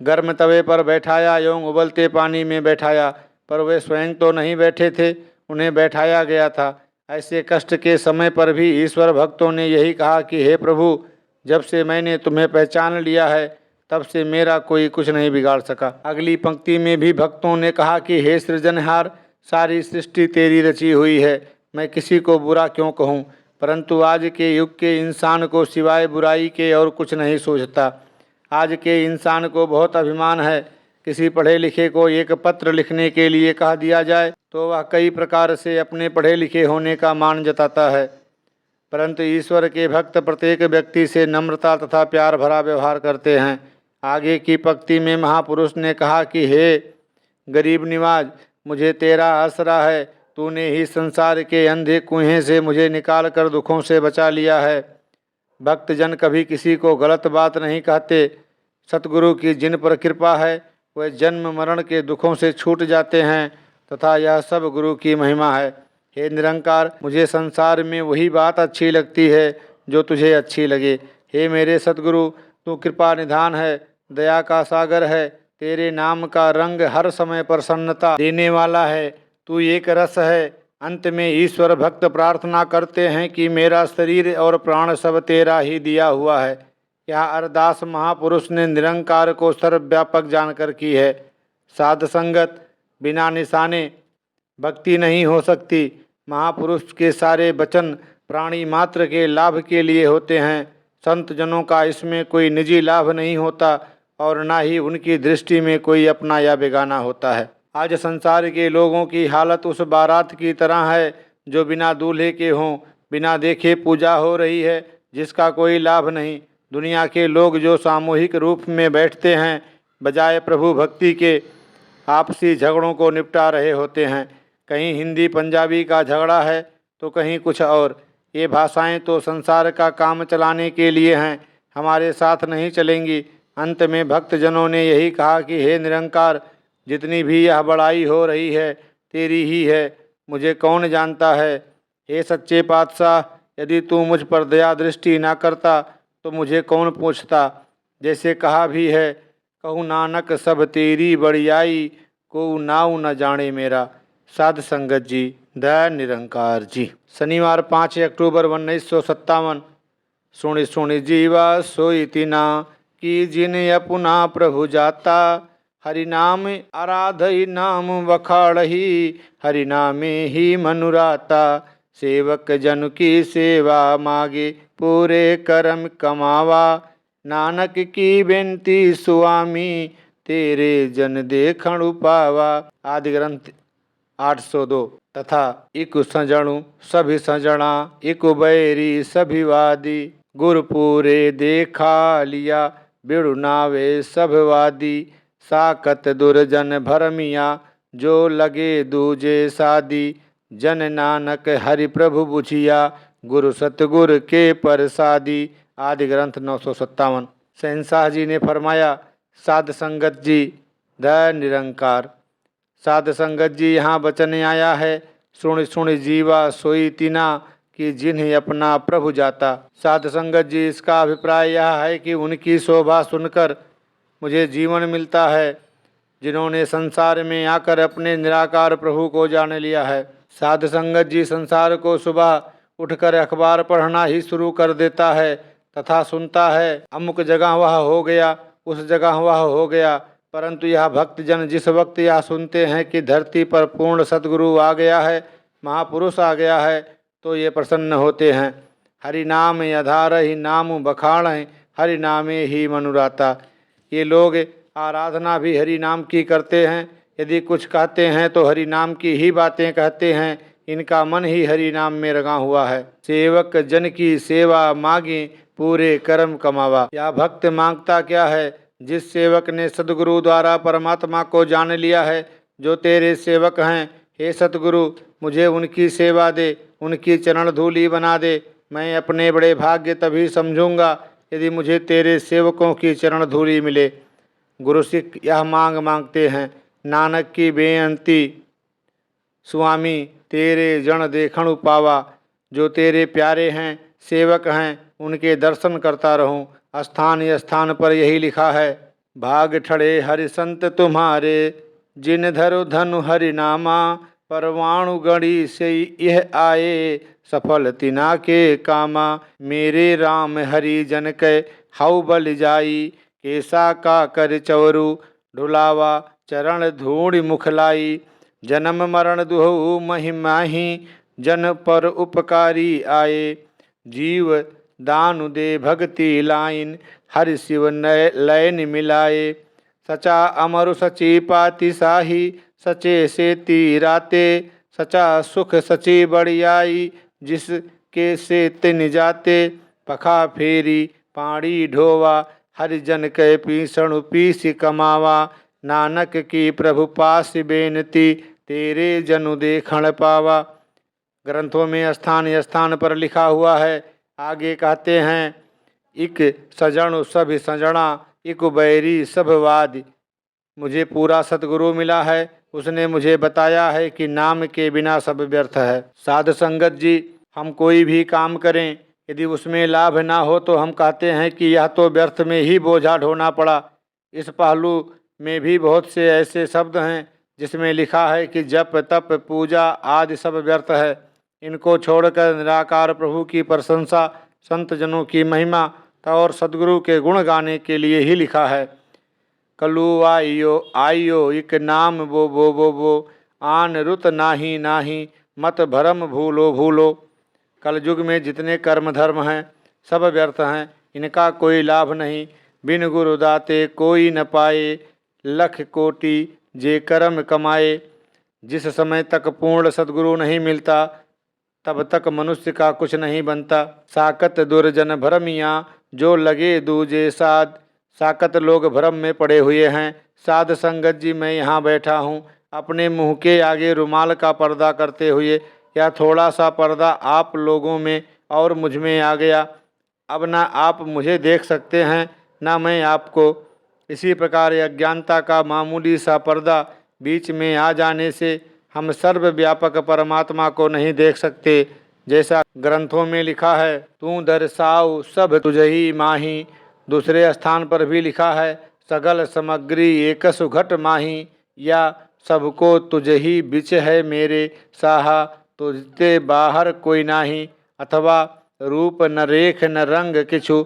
गर्म तवे पर बैठाया एवं उबलते पानी में बैठाया, पर वे स्वयं तो नहीं बैठे थे, उन्हें बैठाया गया था। ऐसे कष्ट के समय पर भी ईश्वर भक्तों ने यही कहा कि हे प्रभु, जब से मैंने तुम्हें पहचान लिया है तब से मेरा कोई कुछ नहीं बिगाड़ सका। अगली पंक्ति में भी भक्तों ने कहा कि हे सृजनहार, सारी सृष्टि तेरी रची हुई है, मैं किसी को बुरा क्यों कहूँ। परंतु आज के युग के इंसान को सिवाय बुराई के और कुछ नहीं सूझता। आज के इंसान को बहुत अभिमान है। किसी पढ़े लिखे को एक पत्र लिखने के लिए कह दिया जाए तो वह कई प्रकार से अपने पढ़े लिखे होने का मान जताता है, परंतु ईश्वर के भक्त प्रत्येक व्यक्ति से नम्रता तथा प्यार भरा व्यवहार करते हैं। आगे की पंक्ति में महापुरुष ने कहा कि हे गरीब निवाज, मुझे तेरा आसरा है। तूने ही संसार के अंधे कुएं से मुझे निकाल कर दुखों से बचा लिया है। भक्तजन कभी किसी को गलत बात नहीं कहते। सतगुरु की जिन पर कृपा है वे जन्म मरण के दुखों से छूट जाते हैं तथा यह सब गुरु की महिमा है। हे निरंकार, मुझे संसार में वही बात अच्छी लगती है जो तुझे अच्छी लगे। हे मेरे सतगुरु, तू कृपा निधान है, दया का सागर है। तेरे नाम का रंग हर समय प्रसन्नता देने वाला है। तू एक रस है। अंत में ईश्वर भक्त प्रार्थना करते हैं कि मेरा शरीर और प्राण सब तेरा ही दिया हुआ है। यह अरदास महापुरुष ने निरंकार को सर्वव्यापक जानकर की है। साध संगत बिना निशाने भक्ति नहीं हो सकती। महापुरुष के सारे वचन प्राणी मात्र के लाभ के लिए होते हैं। संत जनों का इसमें कोई निजी लाभ नहीं होता और न ही उनकी दृष्टि में कोई अपना या बेगाना होता है। आज संसार के लोगों की हालत उस बारात की तरह है जो बिना दूल्हे के हों, बिना देखे पूजा हो रही है, जिसका कोई लाभ नहीं। दुनिया के लोग जो सामूहिक रूप में बैठते हैं, बजाय प्रभु भक्ति के आपसी झगड़ों को निपटा रहे होते हैं। कहीं हिंदी पंजाबी का झगड़ा है तो कहीं कुछ और। ये भाषाएं तो संसार का काम चलाने के लिए हैं, हमारे साथ नहीं चलेंगी। अंत में भक्तजनों ने यही कहा कि हे निरंकार, जितनी भी यह बड़ाई हो रही है तेरी ही है, मुझे कौन जानता है। हे सच्चे पातशाह, यदि तू मुझ पर दया दृष्टि ना करता तो मुझे कौन पूछता। जैसे कहा भी है, कहूँ नानक सब तेरी बड़ियाई, को नाऊ न जाने मेरा। साध संगत जी, दया निरंकार जी। शनिवार 5 अक्टूबर 1957। सुनि सुनि जीवा सोई तिना, कि जिन अपना प्रभु जाता। हरि नाम आराधई नाम वखाड़ही, हरि नामे ही मनुराता। सेवक जन की सेवा मागे, पूरे कर्म कमावा। नानक की बेनती स्वामी, तेरे जन देखणु पावा। आदि ग्रंथ 802। तथा इकु सजणु सभी सजणा, इकु बैरी सभी वादी। गुरपुरे देखा लिया, बिड़ु नावे सब वादी। साकत दुर्जन भरमिया, जो लगे दूजे सादी। जन नानक हरि प्रभु बुझिया, गुरु सतगुर के परसादी। आदि ग्रंथ 957। शहंशाह जी ने फरमाया, साध संगत जी, दया निरंकार। साध संगत जी, यहाँ वचन आया है, सुन सुन जीवा सोई तिना, कि जिन्हें अपना प्रभु जाता। साध संगत जी, इसका अभिप्राय यह है कि उनकी शोभा सुनकर मुझे जीवन मिलता है, जिन्होंने संसार में आकर अपने निराकार प्रभु को जान लिया है। साध संगत जी संसार को सुबह उठकर अखबार पढ़ना ही शुरू कर देता है तथा सुनता है, अमुक जगह वह हो गया, उस जगह वह हो गया। परंतु यह भक्तजन जिस वक्त यह सुनते हैं कि धरती पर पूर्ण सद्गुरु आ गया है, महापुरुष आ गया है, तो ये प्रसन्न होते हैं। हरि नाम आधार ही नाम बखाण, हरि नामे ही मनुराता। ये लोग आराधना भी हरि नाम की करते हैं। यदि कुछ कहते हैं तो हरि नाम की ही बातें कहते हैं। इनका मन ही हरि नाम में रंगा हुआ है। सेवक जन की सेवा मांगे, पूरे कर्म कमावा। यह भक्त मांगता क्या है? जिस सेवक ने सद्गुरु द्वारा परमात्मा को जान लिया है, जो तेरे सेवक हैं, हे सतगुरु, मुझे उनकी सेवा दे, उनकी चरण धूली बना दे। मैं अपने बड़े भाग्य तभी समझूंगा यदि मुझे तेरे सेवकों की चरण धूली मिले। गुरु सिख यह मांग मांगते हैं, नानक की बेअंती स्वामी, तेरे जन देखणु पावा। जो तेरे प्यारे हैं, सेवक हैं, उनके दर्शन करता रहूं। स्थान स्थान पर यही लिखा है, भाग ठड़े हरि संत तुम्हारे, जिन धरु धनु हरि नामा। परवाणु गणी से यह आए, सफल तिना के कामा। मेरे राम हरि जन कै हऊ बल जाई, केसा का कर चवरु ढुलावा। चरण धूड़ मुखलाई, जन्म मरण दुहु महिमाही। जन पर उपकारी आए, जीव दानु दे भक्ति लाइन। हरि शिव लयन मिलाए, सचा अमरु सची पाति साही। सचे से तीराते, सचा सुख सची बढ़ियाई। जिसके से तिन जाते, पखा फेरी पाड़ी ढोवा। हरिजन कै पीसणु पीस कमावा। नानक की प्रभु पास बेनती, तेरे जनु देखण पावा। ग्रंथों में स्थान स्थान पर लिखा हुआ है। आगे कहते हैं, इक सजणु सभ सजणा, इक बैरी सब वाद। मुझे पूरा सद्गुरु मिला है। उसने मुझे बताया है कि नाम के बिना सब व्यर्थ है। साध संगत जी, हम कोई भी काम करें, यदि उसमें लाभ ना हो तो हम कहते हैं कि यह तो व्यर्थ में ही बोझा ढोना पड़ा। इस पहलू में भी बहुत से ऐसे शब्द हैं जिसमें लिखा है कि जप तप पूजा आदि सब व्यर्थ है। इनको छोड़कर निराकार प्रभु की प्रशंसा, संत जनों की महिमा और सद्गुरु के गुण गाने के लिए ही लिखा है। कलु आइयो आइयो इक नाम वो आन रुत नाही नाही मत भरम भूलो भूलो। कलयुग में जितने कर्म धर्म हैं सब व्यर्थ हैं, इनका कोई लाभ नहीं। बिन गुरु दाते कोई न पाए, लख कोटि जे कर्म कमाए। जिस समय तक पूर्ण सद्गुरु नहीं मिलता तब तक मनुष्य का कुछ नहीं बनता। साकत दुर्जन भरमिया जो लगे दूजे साध। साकत लोग भ्रम में पड़े हुए हैं। साध संगत जी, मैं यहाँ बैठा हूँ अपने मुंह के आगे रुमाल का पर्दा करते हुए। यह थोड़ा सा पर्दा आप लोगों में और मुझ में आ गया। अब ना आप मुझे देख सकते हैं ना मैं आपको। इसी प्रकार अज्ञानता का मामूली सा पर्दा बीच में आ जाने से हम सर्वव्यापक परमात्मा को नहीं देख सकते। जैसा ग्रंथों में लिखा है, तू दर्शाओ सब तुझही माही। दूसरे स्थान पर भी लिखा है, सगल समग्री एक सुघट माही। या सबको तुझही बिच है मेरे साहा, तुझते बाहर कोई नाही। अथवा रूप न रेख न रंग किछु,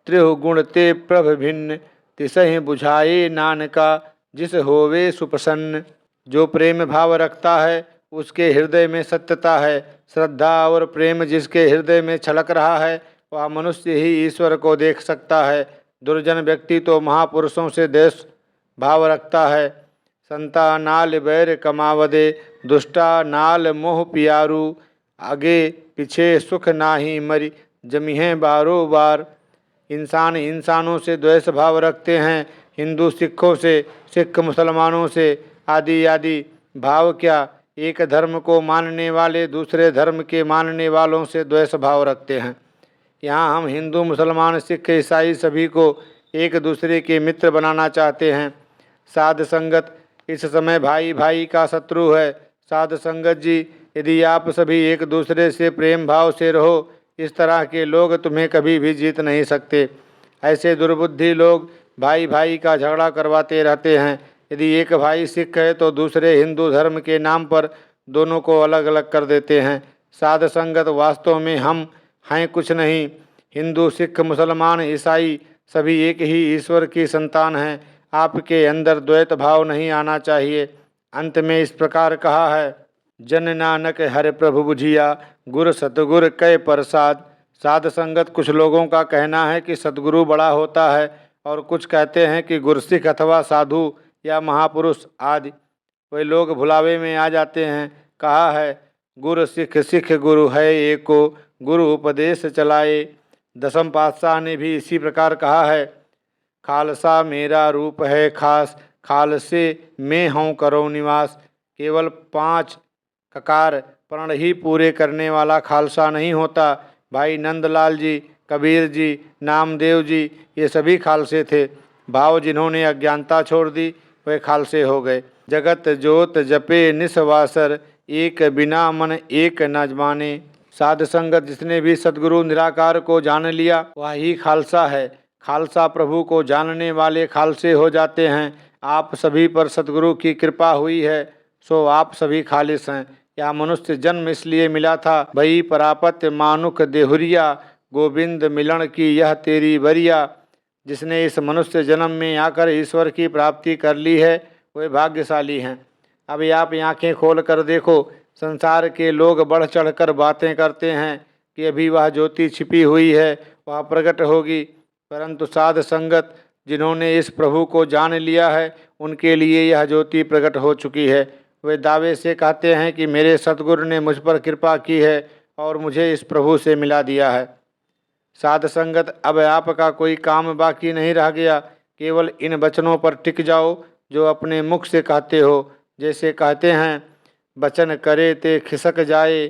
त्रिहुगुण ते प्रभ भिन्न। तिसहि बुझाए नानका, जिस होवे सुप्रसन्न। जो प्रेम भाव रखता है उसके हृदय में सत्यता है। श्रद्धा और प्रेम जिसके हृदय में छलक रहा है वह मनुष्य ही ईश्वर को देख सकता है। दुर्जन व्यक्ति तो महापुरुषों से देश भाव रखता है। संता नाल बैर कमावदे, दुष्टा नाल मोह पियारू। आगे पीछे सुख नाही मरी, जमिहे बारो बार। इंसान इंसानों से द्वेष भाव रखते हैं, हिंदू सिखों से, सिख मुसलमानों से, आदि आदि। भाव क्या, एक धर्म को मानने वाले दूसरे धर्म के मानने वालों से द्वेष भाव रखते हैं। यहाँ हम हिंदू मुसलमान सिख ईसाई सभी को एक दूसरे के मित्र बनाना चाहते हैं। साध संगत इस समय भाई भाई का शत्रु है। साध संगत जी, यदि आप सभी एक दूसरे से प्रेम भाव से रहो, इस तरह के लोग तुम्हें कभी भी जीत नहीं सकते। ऐसे दुर्बुद्धि लोग भाई भाई का झगड़ा करवाते रहते हैं। यदि एक भाई सिख है तो दूसरे हिंदू धर्म के नाम पर दोनों को अलग अलग कर देते हैं। साध संगत, वास्तव में हम हैं कुछ नहीं। हिंदू सिख मुसलमान ईसाई सभी एक ही ईश्वर की संतान हैं। आपके अंदर द्वैत भाव नहीं आना चाहिए। अंत में इस प्रकार कहा है, जन नानक हर प्रभु बुझिया, गुर सतगुर कै प्रसाद। साध संगत, कुछ लोगों का कहना है कि सतगुरु बड़ा होता है और कुछ कहते हैं कि गुरसिख अथवा साधु या महापुरुष आदि। वे लोग भुलावे में आ जाते हैं। कहा है, गुर सिख सिख गुरु है एको, गुरु उपदेश चलाए। दसम पातशाह ने भी इसी प्रकार कहा है, खालसा मेरा रूप है खास, खालसे मैं हूँ करो निवास। केवल 5 ककार प्रण ही पूरे करने वाला खालसा नहीं होता। भाई नंदलाल जी, कबीर जी, नामदेव जी, ये सभी खालसे थे। भाव जिन्होंने अज्ञानता छोड़ दी वे खालसे हो गए। जगत जोत जपे निस्वासर, एक बिना मन एक न माने। साध संगत, जिसने भी सद्गुरु निराकार को जान लिया वह ही खालसा है। खालसा प्रभु को जानने वाले खालसे हो जाते हैं। आप सभी पर सद्गुरु की कृपा हुई है सो आप सभी खालिस हैं। यह मनुष्य जन्म इसलिए मिला था, भई परापत मानुख देहुरिया, गोविंद मिलन की यह तेरी बरिया। जिसने इस मनुष्य जन्म में आकर ईश्वर की प्राप्ति कर ली है वे भाग्यशाली हैं। अभी आप आंखें खोल कर देखो, संसार के लोग बढ़ चढ़कर बातें करते हैं कि अभी वह ज्योति छिपी हुई है, वह प्रकट होगी। परंतु साध संगत, जिन्होंने इस प्रभु को जान लिया है उनके लिए यह ज्योति प्रकट हो चुकी है। वे दावे से कहते हैं कि मेरे सतगुरु ने मुझ पर कृपा की है और मुझे इस प्रभु से मिला दिया है। साध संगत, अब आपका कोई काम बाकी नहीं रह गया। केवल इन वचनों पर टिक जाओ जो अपने मुख से कहते हो। जैसे कहते हैं, वचन करे ते खिसक जाए,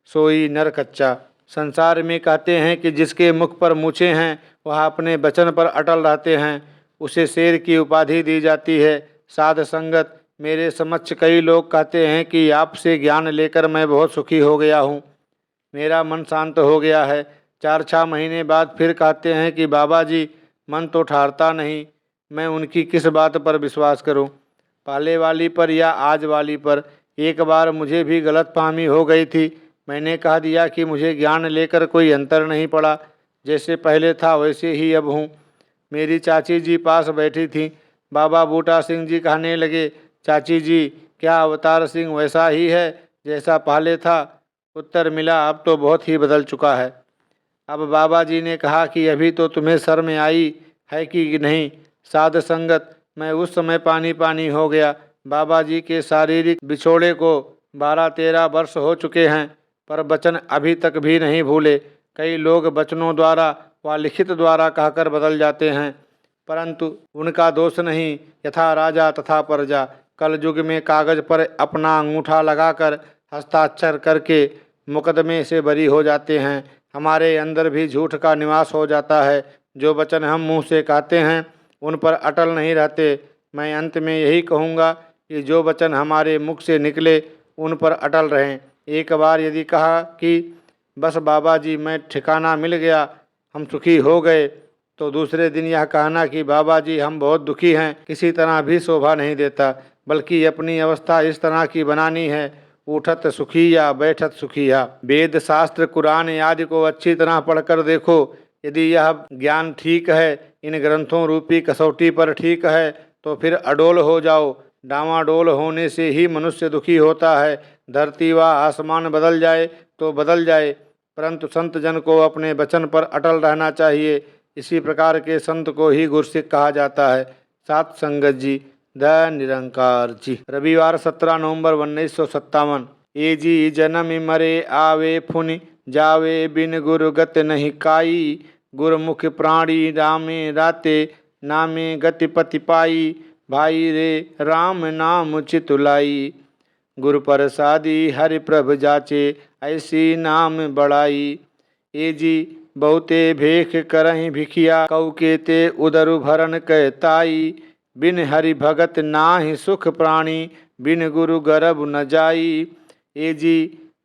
सोई नर कच्चा। संसार में कहते हैं कि जिसके मुख पर मूछें हैं वह अपने वचन पर अटल रहते हैं, उसे शेर की उपाधि दी जाती है। साध संगत, मेरे समक्ष कई लोग कहते हैं कि आपसे ज्ञान लेकर मैं बहुत सुखी हो गया हूँ, मेरा मन शांत हो गया है। 4-6 महीने बाद फिर कहते हैं कि बाबा जी मन तो ठहरता नहीं, मैं उनकी किस बात पर विश्वास करूं, पहले वाली पर या आज वाली पर। एक बार मुझे भी गलतफहमी हो गई थी, मैंने कह दिया कि मुझे ज्ञान लेकर कोई अंतर नहीं पड़ा, जैसे पहले था वैसे ही अब हूँ। मेरी चाची जी पास बैठी थीं। बाबा बूटा सिंह जी कहने लगे, चाची जी क्या अवतार सिंह वैसा ही है जैसा पहले था? उत्तर मिला, अब तो बहुत ही बदल चुका है। अब बाबा जी ने कहा कि अभी तो तुम्हें शर्म आई है कि नहीं? साध संगत, मैं उस समय पानी पानी हो गया। बाबा जी के शारीरिक बिछोड़े को 12-13 वर्ष हो चुके हैं, पर वचन अभी तक भी नहीं भूले। कई लोग वचनों द्वारा व लिखित द्वारा कहकर बदल जाते हैं, परंतु उनका दोष नहीं। यथा राजा तथा प्रजा, कल युग में कागज पर अपना अंगूठा लगाकर हस्ताक्षर करके मुकदमे से बरी हो जाते हैं। हमारे अंदर भी झूठ का निवास हो जाता है। जो वचन हम मुंह से कहते हैं उन पर अटल नहीं रहते। मैं अंत में यही कहूँगा कि जो वचन हमारे मुख से निकले उन पर अटल रहें। एक बार यदि कहा कि बस बाबा जी मैं ठिकाना मिल गया, हम सुखी हो गए, तो दूसरे दिन यह कहना कि बाबा जी हम बहुत दुखी हैं, किसी तरह भी शोभा नहीं देता, बल्कि अपनी अवस्था इस तरह की बनानी है, उठत सुखी या बैठत सुखी या। वेद शास्त्र कुरान आदि को अच्छी तरह पढ़कर देखो। यदि यह ज्ञान ठीक है, इन ग्रंथों रूपी कसौटी पर ठीक है, तो फिर अडोल हो जाओ। डामाडोल होने से ही मनुष्य दुखी होता है। धरती व आसमान बदल जाए तो बदल जाए, परंतु संत जन को अपने वचन पर अटल रहना चाहिए। इसी प्रकार के संत को ही गुरसिक कहा जाता है। सात संगत जी, द निरंकार जी। रविवार 17 नवंबर 1957। ए जी जन्म मरे आवे फुनि, जावे बिन गुरु गत नहीं काई। गुरमुख प्राणी रामे राते, नामे गति पति पाई। भाई रे राम नाम चितुलाई, गुरु प्रसादी हरि प्रभ जाचे, ऐसी नाम बड़ाई। ए जी बहुते भेख करहि भिखिया, कऊ के ते उदरु भरन कहताई। बिन हरि भगत नाहि सुख प्राणी, बिन गुरु गर्भ न जाई। ए जी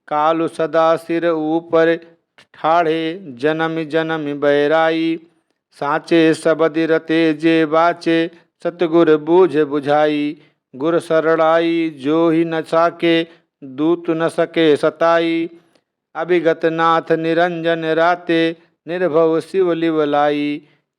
कालु सदा सिर ऊपर ठाढ़े, जन्म जन्म बैराई। साचे सबद रते जे बाचे, सतगुर बूझ बुझाई। गुर शरणाई जो ही न साके, दूत न सके सताई। अभिगत नाथ निरंजन राते, निर्भव शिव लिवलाई।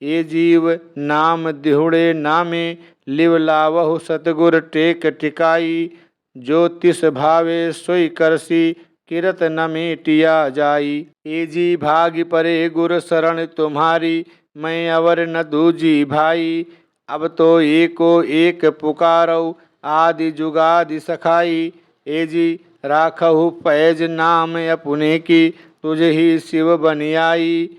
ये जीव नाम दिहुड़े नामे, लिवलावहु सतगुर टेक टिकाई। जो तिस भावे सोई करसी, किरत न मेटिया जाई। ये जी भाग परे गुर शरण तुम्हारी, मैं अवर न दूजी भाई। अब तो एको एक पुकारौ, आदि जुगादि सखाई। ए जी राखहु पैज नाम अपने की, तुझे ही शिव बनियाई।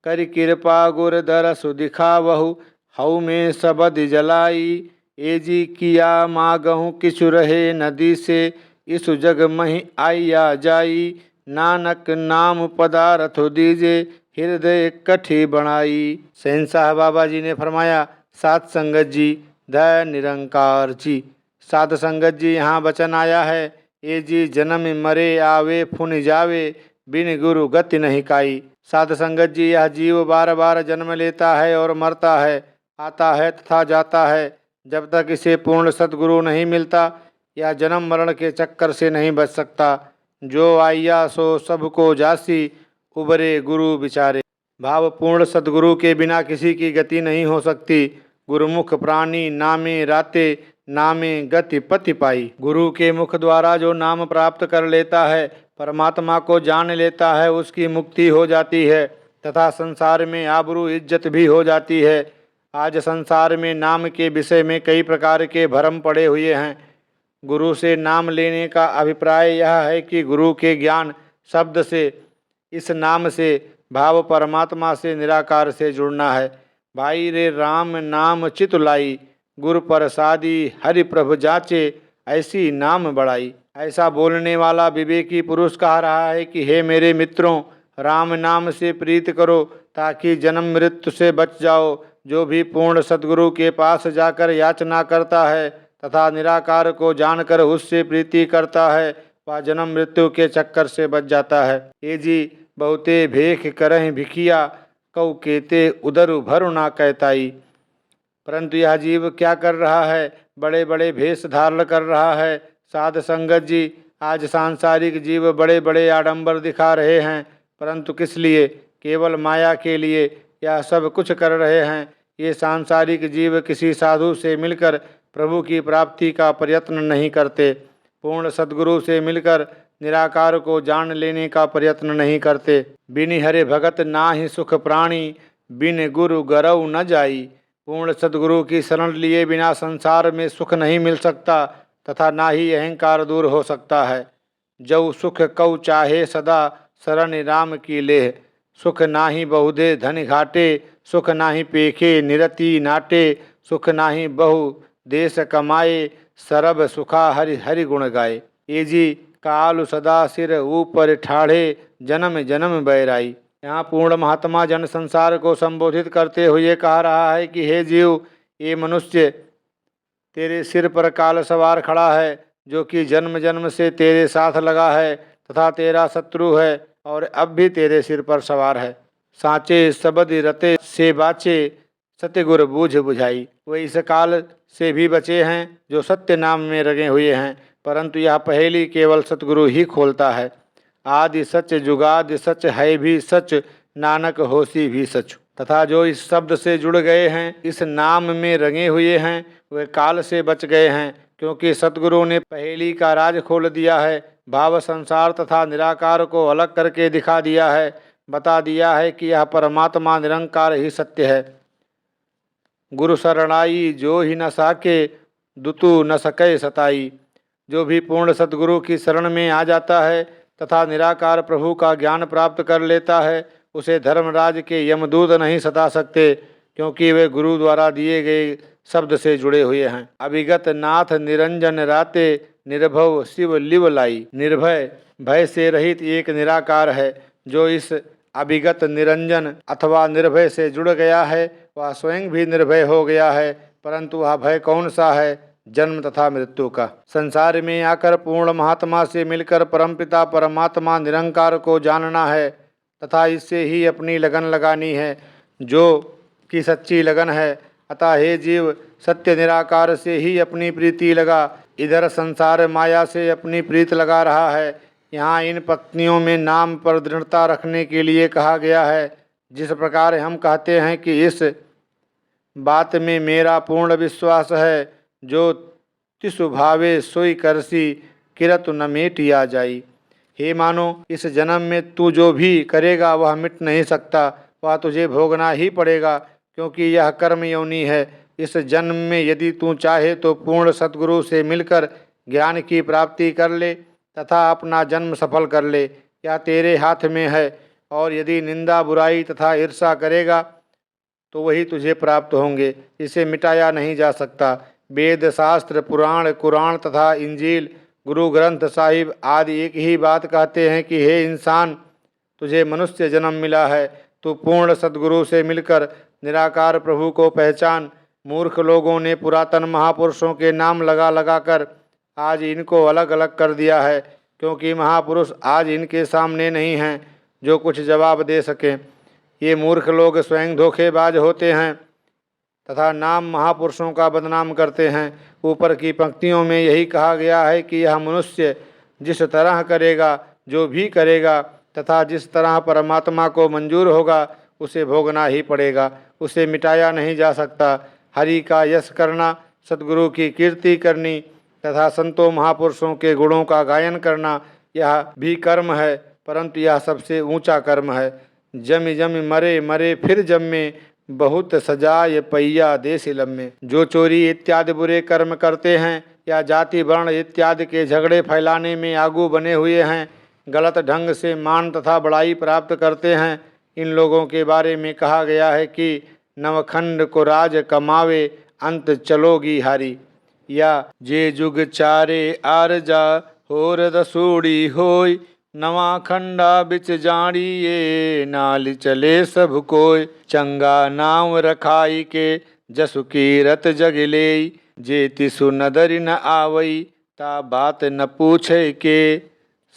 कर कृपा गुर दरसु दिखावहु, हऊ में सबद जलाई। ए जी किया मागहु किछु रहे नदी से, इस जग मही आइया जाई। नानक नाम पदारथ दीजे, हृदय कठी बनाई। शहंशाह बाबा जी ने फरमाया, सात संगत जी, द निरंकार जी। साध संगत जी यहाँ वचन आया है, ये जी जन्म मरे आवे फुन जावे, बिन गुरु गति नहीं काई। साध संगत जी, यह जीव बार बार जन्म लेता है और मरता है, आता है तथा जाता है। जब तक इसे पूर्ण सद्गुरु नहीं मिलता, यह जन्म मरण के चक्कर से नहीं बच सकता। जो आइया सो सबको जासी, उबरे गुरु बिचारे। भाव पूर्ण सद्गुरु के बिना किसी की गति नहीं हो सकती। गुरुमुख प्राणी नामे राते, नामे गति पति पाई। गुरु के मुख द्वारा जो नाम प्राप्त कर लेता है, परमात्मा को जान लेता है, उसकी मुक्ति हो जाती है तथा संसार में आबरू इज्जत भी हो जाती है। आज संसार में नाम के विषय में कई प्रकार के भ्रम पड़े हुए हैं। गुरु से नाम लेने का अभिप्राय यह है कि गुरु के ज्ञान शब्द से, इस नाम से भाव परमात्मा से निराकार से जुड़ना है। भाई रे राम नाम चितुलाई, गुरु प्रसादी हरि प्रभु जाचे, ऐसी नाम बढ़ाई। ऐसा बोलने वाला विवेकी पुरुष कह रहा है कि हे मेरे मित्रों, राम नाम से प्रीत करो ताकि जन्म मृत्यु से बच जाओ। जो भी पूर्ण सद्गुरु के पास जाकर याचना करता है तथा निराकार को जानकर उससे प्रीति करता है, वह जन्म मृत्यु के चक्कर से बच जाता है। हे जी, बहुते भेख करहि भिखिया, कौ केते उदरु भरु ना कहताई। परंतु यह जीव क्या कर रहा है? बड़े बड़े भेष धारण कर रहा है। साध संगत जी, आज सांसारिक जीव बड़े बड़े आडंबर दिखा रहे हैं, परंतु किस लिए? केवल माया के लिए यह सब कुछ कर रहे हैं। ये सांसारिक जीव किसी साधु से मिलकर प्रभु की प्राप्ति का प्रयत्न नहीं करते, पूर्ण सद्गुरु से मिलकर निराकार को जान लेने का प्रयत्न नहीं करते। बिनि हरे भगत ना ही सुख प्राणी, बिन गुरु गरऊ न जाई। पूर्ण सद्गुरु की शरण लिए बिना संसार में सुख नहीं मिल सकता तथा ना ही अहंकार दूर हो सकता है। जऊ सुख कऊ चाहे सदा, शरण राम की लेह। सुख नाही बहुधे धन घाटे, सुख नाही पेखे निरति नाटे। सुख नाही बहु देश कमाए, सरब सुखा हरि हरि गुण गाए। ये जी, कालु सदा सिर ऊपर ठाढ़े, जन्म जन्म बैराई। यहाँ पूर्ण महात्मा जन संसार को संबोधित करते हुए कह रहा है कि हे जीव, ये मनुष्य तेरे सिर पर काल सवार खड़ा है, जो कि जन्म जन्म से तेरे साथ लगा है तथा तेरा शत्रु है और अब भी तेरे सिर पर सवार है। साँचे सबद रते से बाचे, सत्य गुर बूझ बुझाई। वे इस काल से भी बचे हैं जो सत्य नाम में रगे हुए हैं, परंतु यह पहेली केवल सतगुरु ही खोलता है। आदि सच जुगादि सच है भी सच, नानक होसी भी सच। तथा जो इस शब्द से जुड़ गए हैं, इस नाम में रंगे हुए हैं, वे काल से बच गए हैं, क्योंकि सतगुरु ने पहेली का राज खोल दिया है। भाव संसार तथा निराकार को अलग करके दिखा दिया है, बता दिया है कि यह परमात्मा निरंकार ही सत्य है। गुरु शरणाई जो ही न साके, दुतु न सके सताई। जो भी पूर्ण सतगुरु की शरण में आ जाता है तथा निराकार प्रभु का ज्ञान प्राप्त कर लेता है, उसे धर्मराज के यमदूत नहीं सता सकते, क्योंकि वे गुरु द्वारा दिए गए शब्द से जुड़े हुए हैं। अभिगत नाथ निरंजन राते, निर्भव शिव लिव लाई। निर्भय, भय से रहित एक निराकार है। जो इस अभिगत निरंजन अथवा निर्भय से जुड़ गया है, वह स्वयं भी निर्भय हो गया है। परंतु वह भय कौन सा है? जन्म तथा मृत्यु का। संसार में आकर पूर्ण महात्मा से मिलकर परमपिता परमात्मा निरंकार को जानना है तथा इससे ही अपनी लगन लगानी है, जो कि सच्ची लगन है। अतः हे जीव, सत्य निराकार से ही अपनी प्रीति लगा। इधर संसार माया से अपनी प्रीत लगा रहा है। यहाँ इन पत्नियों में नाम पर दृढ़ता रखने के लिए कहा गया है। जिस प्रकार हम कहते हैं कि इस बात में मेरा पूर्ण विश्वास है, जो तिसु भावे सोई करसी, किरत न मेटिया जाई। हे मानो, इस जन्म में तू जो भी करेगा वह मिट नहीं सकता, वह तुझे भोगना ही पड़ेगा, क्योंकि यह कर्म योनि है। इस जन्म में यदि तू चाहे तो पूर्ण सतगुरु से मिलकर ज्ञान की प्राप्ति कर ले तथा अपना जन्म सफल कर ले, यह तेरे हाथ में है। और यदि निंदा बुराई तथा ईर्षा करेगा तो वही तुझे प्राप्त होंगे, इसे मिटाया नहीं जा सकता। वेद शास्त्र पुराण कुरान तथा इंजील गुरु ग्रंथ साहिब आदि एक ही बात कहते हैं कि हे इंसान, तुझे मनुष्य जन्म मिला है, तू पूर्ण सद्गुरु से मिलकर निराकार प्रभु को पहचान। मूर्ख लोगों ने पुरातन महापुरुषों के नाम लगा लगा कर आज इनको अलग अलग कर दिया है, क्योंकि महापुरुष आज इनके सामने नहीं हैं जो कुछ जवाब दे सकें। ये मूर्ख लोग स्वयं धोखेबाज होते हैं तथा नाम महापुरुषों का बदनाम करते हैं। ऊपर की पंक्तियों में यही कहा गया है कि यह मनुष्य जिस तरह करेगा, जो भी करेगा तथा जिस तरह परमात्मा को मंजूर होगा, उसे भोगना ही पड़ेगा, उसे मिटाया नहीं जा सकता। हरि का यश करना, सद्गुरु की कीर्ति करनी तथा संतों महापुरुषों के गुणों का गायन करना, यह भी कर्म है, परंतु यह सबसे ऊंचा कर्म है। जम जम मरे मरे फिर जम्मे, बहुत सजाय पैया देश लम्मे। जो चोरी इत्यादि बुरे कर्म करते हैं या जाति वर्ण इत्यादि के झगड़े फैलाने में आगू बने हुए हैं, गलत ढंग से मान तथा बड़ाई प्राप्त करते हैं, इन लोगों के बारे में कहा गया है कि नवखंड को राज कमावे, अंत चलोगी हारी। या जे जुग चारे आरजा, होर दसूड़ी होय, नवा खंडा बिच जाड़िए, नाल चले सब कोय। चंगा नाम रखाई के, जसु कीरत जग लेई। जे तिसु नदरि न आवई, ता बात न पूछे के।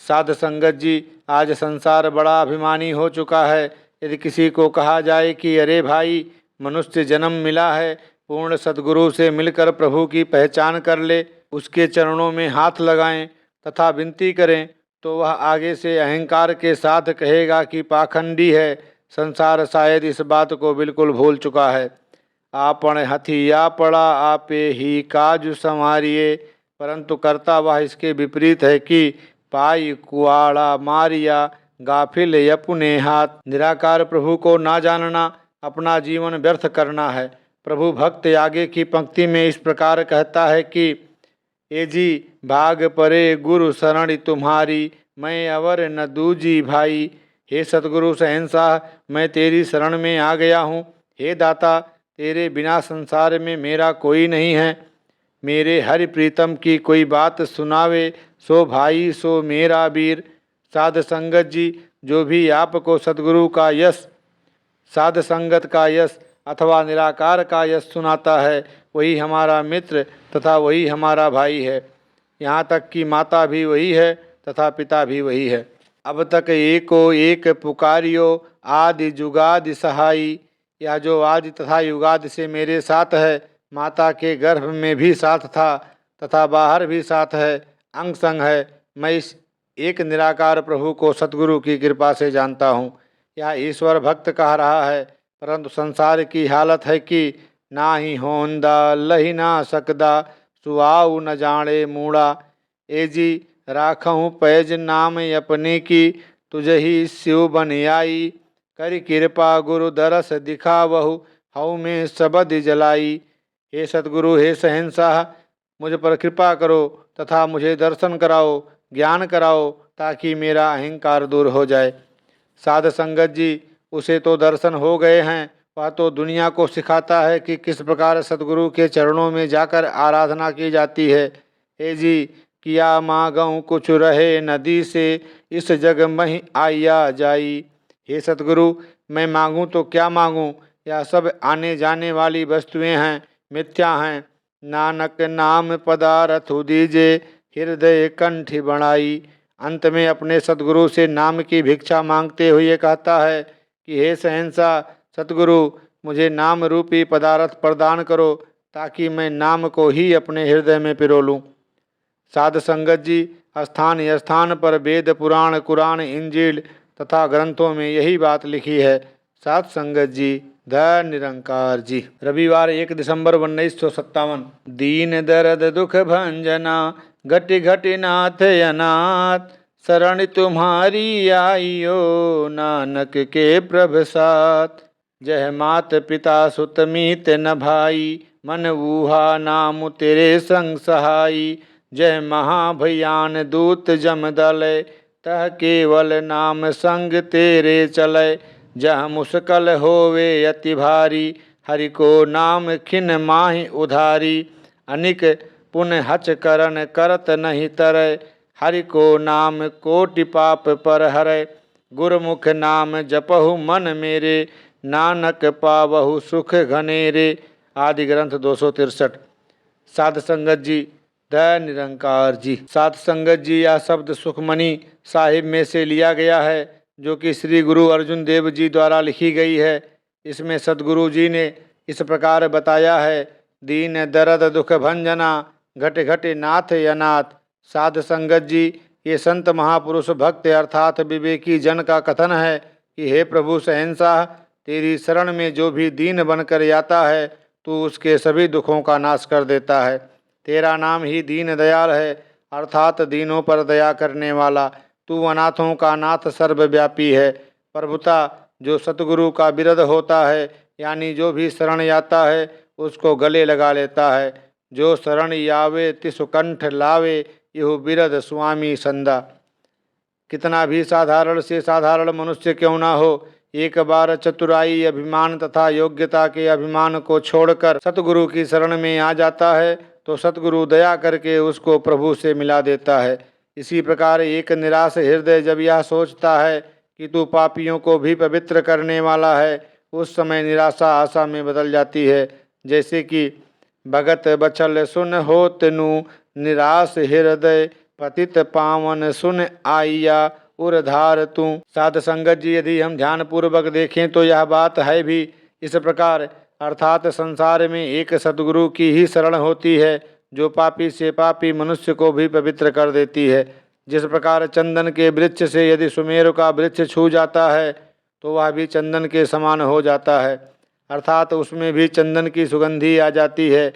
साध संगत जी, आज संसार बड़ा अभिमानी हो चुका है। यदि किसी को कहा जाए कि अरे भाई, मनुष्य जन्म मिला है, पूर्ण सद्गुरु से मिलकर प्रभु की पहचान कर ले, उसके चरणों में हाथ लगाएं तथा विनती करें, तो वह आगे से अहंकार के साथ कहेगा कि पाखंडी है। संसार शायद इस बात को बिल्कुल भूल चुका है। आपण हथिया पड़ा, आपे ही काज संवारिए। परंतु करता वह इसके विपरीत है कि पाई कुआड़ा मारिया, गाफिल अपने हाथ। निराकार प्रभु को ना जानना अपना जीवन व्यर्थ करना है। प्रभु भक्त आगे की पंक्ति में इस प्रकार कहता है कि ए जी भाग परे गुरु शरण तुम्हारी, मैं अवर न दूजी भाई। हे सतगुरु शहंशाह, मैं तेरी शरण में आ गया हूँ। हे दाता, तेरे बिना संसार में मेरा कोई नहीं है। मेरे हरि प्रीतम की कोई बात सुनावे, सो भाई सो मेरा वीर। साध संगत जी, जो भी आपको सतगुरु का यश, साध संगत का यश अथवा निराकार का यश सुनाता है, वही हमारा मित्र तथा वही हमारा भाई है। यहाँ तक कि माता भी वही है तथा पिता भी वही है। अब तक एको एक पुकारियो, आदि जुगादि सहाई। यह जो आदि तथा युगादि से मेरे साथ है, माता के गर्भ में भी साथ था तथा बाहर भी साथ है, अंग संग है। मैं इस एक निराकार प्रभु को सतगुरु की कृपा से जानता हूँ। यह ईश्वर भक्त कह रहा है, परंतु संसार की हालत है कि ना ही होंदा लही ना सकदा, सुआऊ न जाने मूड़ा। ए जी राखहूँ पैज नाम अपने की, तुझे ही शिव बन आई। कर कृपा गुरु दरस दिखावहु, हऊ में सबद जलाई। हे सतगुरु, हे शहंशाह, मुझ पर कृपा करो तथा मुझे दर्शन कराओ, ज्ञान कराओ, ताकि मेरा अहंकार दूर हो जाए। साध संगत जी, उसे तो दर्शन हो गए हैं, वह तो दुनिया को सिखाता है कि किस प्रकार सतगुरु के चरणों में जाकर आराधना की जाती है। हे जी, किया मांगऊँ कुछ रहे नदी से, इस जग मही आया जाई। हे सतगुरु, मैं मांगूँ तो क्या मांगूँ, यह सब आने जाने वाली वस्तुएं हैं, मिथ्या हैं। नानक नाम पदारथ दीजे, हृदय कंठी बनाई। अंत में अपने सतगुरु से नाम की भिक्षा मांगते हुए कहता है कि हे शहंशाह सतगुरु, मुझे नाम रूपी पदार्थ प्रदान करो, ताकि मैं नाम को ही अपने हृदय में पिरो लूँ। साध संगत जी, स्थान स्थान पर वेद पुराण कुरान इंजील तथा ग्रंथों में यही बात लिखी है। साध संगत जी, धन निरंकार जी। रविवार 1 दिसंबर 1957। दीन दर्द दुख भंजना, घटि घटि नाथ अनाथ। शरण तुम्हारी आइयो, नानक के प्रभ साथ। जय मात पिता सुत मीत न भाई, मन ऊहा नाम तेरे संग सहाई। जय महाभयान दूत जम दल, तह केवल नाम संग तेरे चले। जह मुश्किल होवे अति भारी, हरि को नाम खिन माहि उधारी। अनिक पुण्य हच करन करत नहीं तरय, हरि को नाम कोटि पाप पर हरै। गुरमुख नाम जपहु मन मेरे, नानक पावहु सुख घनेरे। आदि ग्रंथ 263। साध संगत जी, दया निरंकार जी। साध संगत जी, यह शब्द सुखमणि साहिब में से लिया गया है, जो कि श्री गुरु अर्जुन देव जी द्वारा लिखी गई है। इसमें सदगुरु जी ने इस प्रकार बताया है। दीन दर्द दुख भंजना, घट घट नाथ अनाथ। साध संगत जी, ये संत महापुरुष भक्त अर्थात विवेकी जन का कथन है कि हे प्रभु शहंशाह, तेरी शरण में जो भी दीन बनकर आता है, तू उसके सभी दुखों का नाश कर देता है। तेरा नाम ही दीन दयाल है, अर्थात दीनों पर दया करने वाला। तू अनाथों का नाथ सर्वव्यापी है। प्रभुता, जो सतगुरु का विरध होता है, यानी जो भी शरण आता है उसको गले लगा लेता है। जो शरण यावे तिसु कंठ लावे, यहु बिरध स्वामी संदा। कितना भी साधारण से साधारण मनुष्य क्यों ना हो, एक बार चतुराई अभिमान तथा योग्यता के अभिमान को छोड़कर सतगुरु की शरण में आ जाता है, तो सतगुरु दया करके उसको प्रभु से मिला देता है। इसी प्रकार एक निराश हृदय जब यह सोचता है कि तू पापियों को भी पवित्र करने वाला है, उस समय निराशा आशा में बदल जाती है। जैसे कि भगत बचल सुन हो तेनु निराश हृदय पतित पावन सुन आइया उरधार तू। साध संगत जी, यदि हम ध्यान पूर्वक देखें तो यह बात है भी इस प्रकार, अर्थात संसार में एक सद्गुरु की ही शरण होती है जो पापी से पापी मनुष्य को भी पवित्र कर देती है। जिस प्रकार चंदन के वृक्ष से यदि सुमेरु का वृक्ष छू जाता है तो वह भी चंदन के समान हो जाता है, अर्थात उसमें भी चंदन की सुगंधी आ जाती है।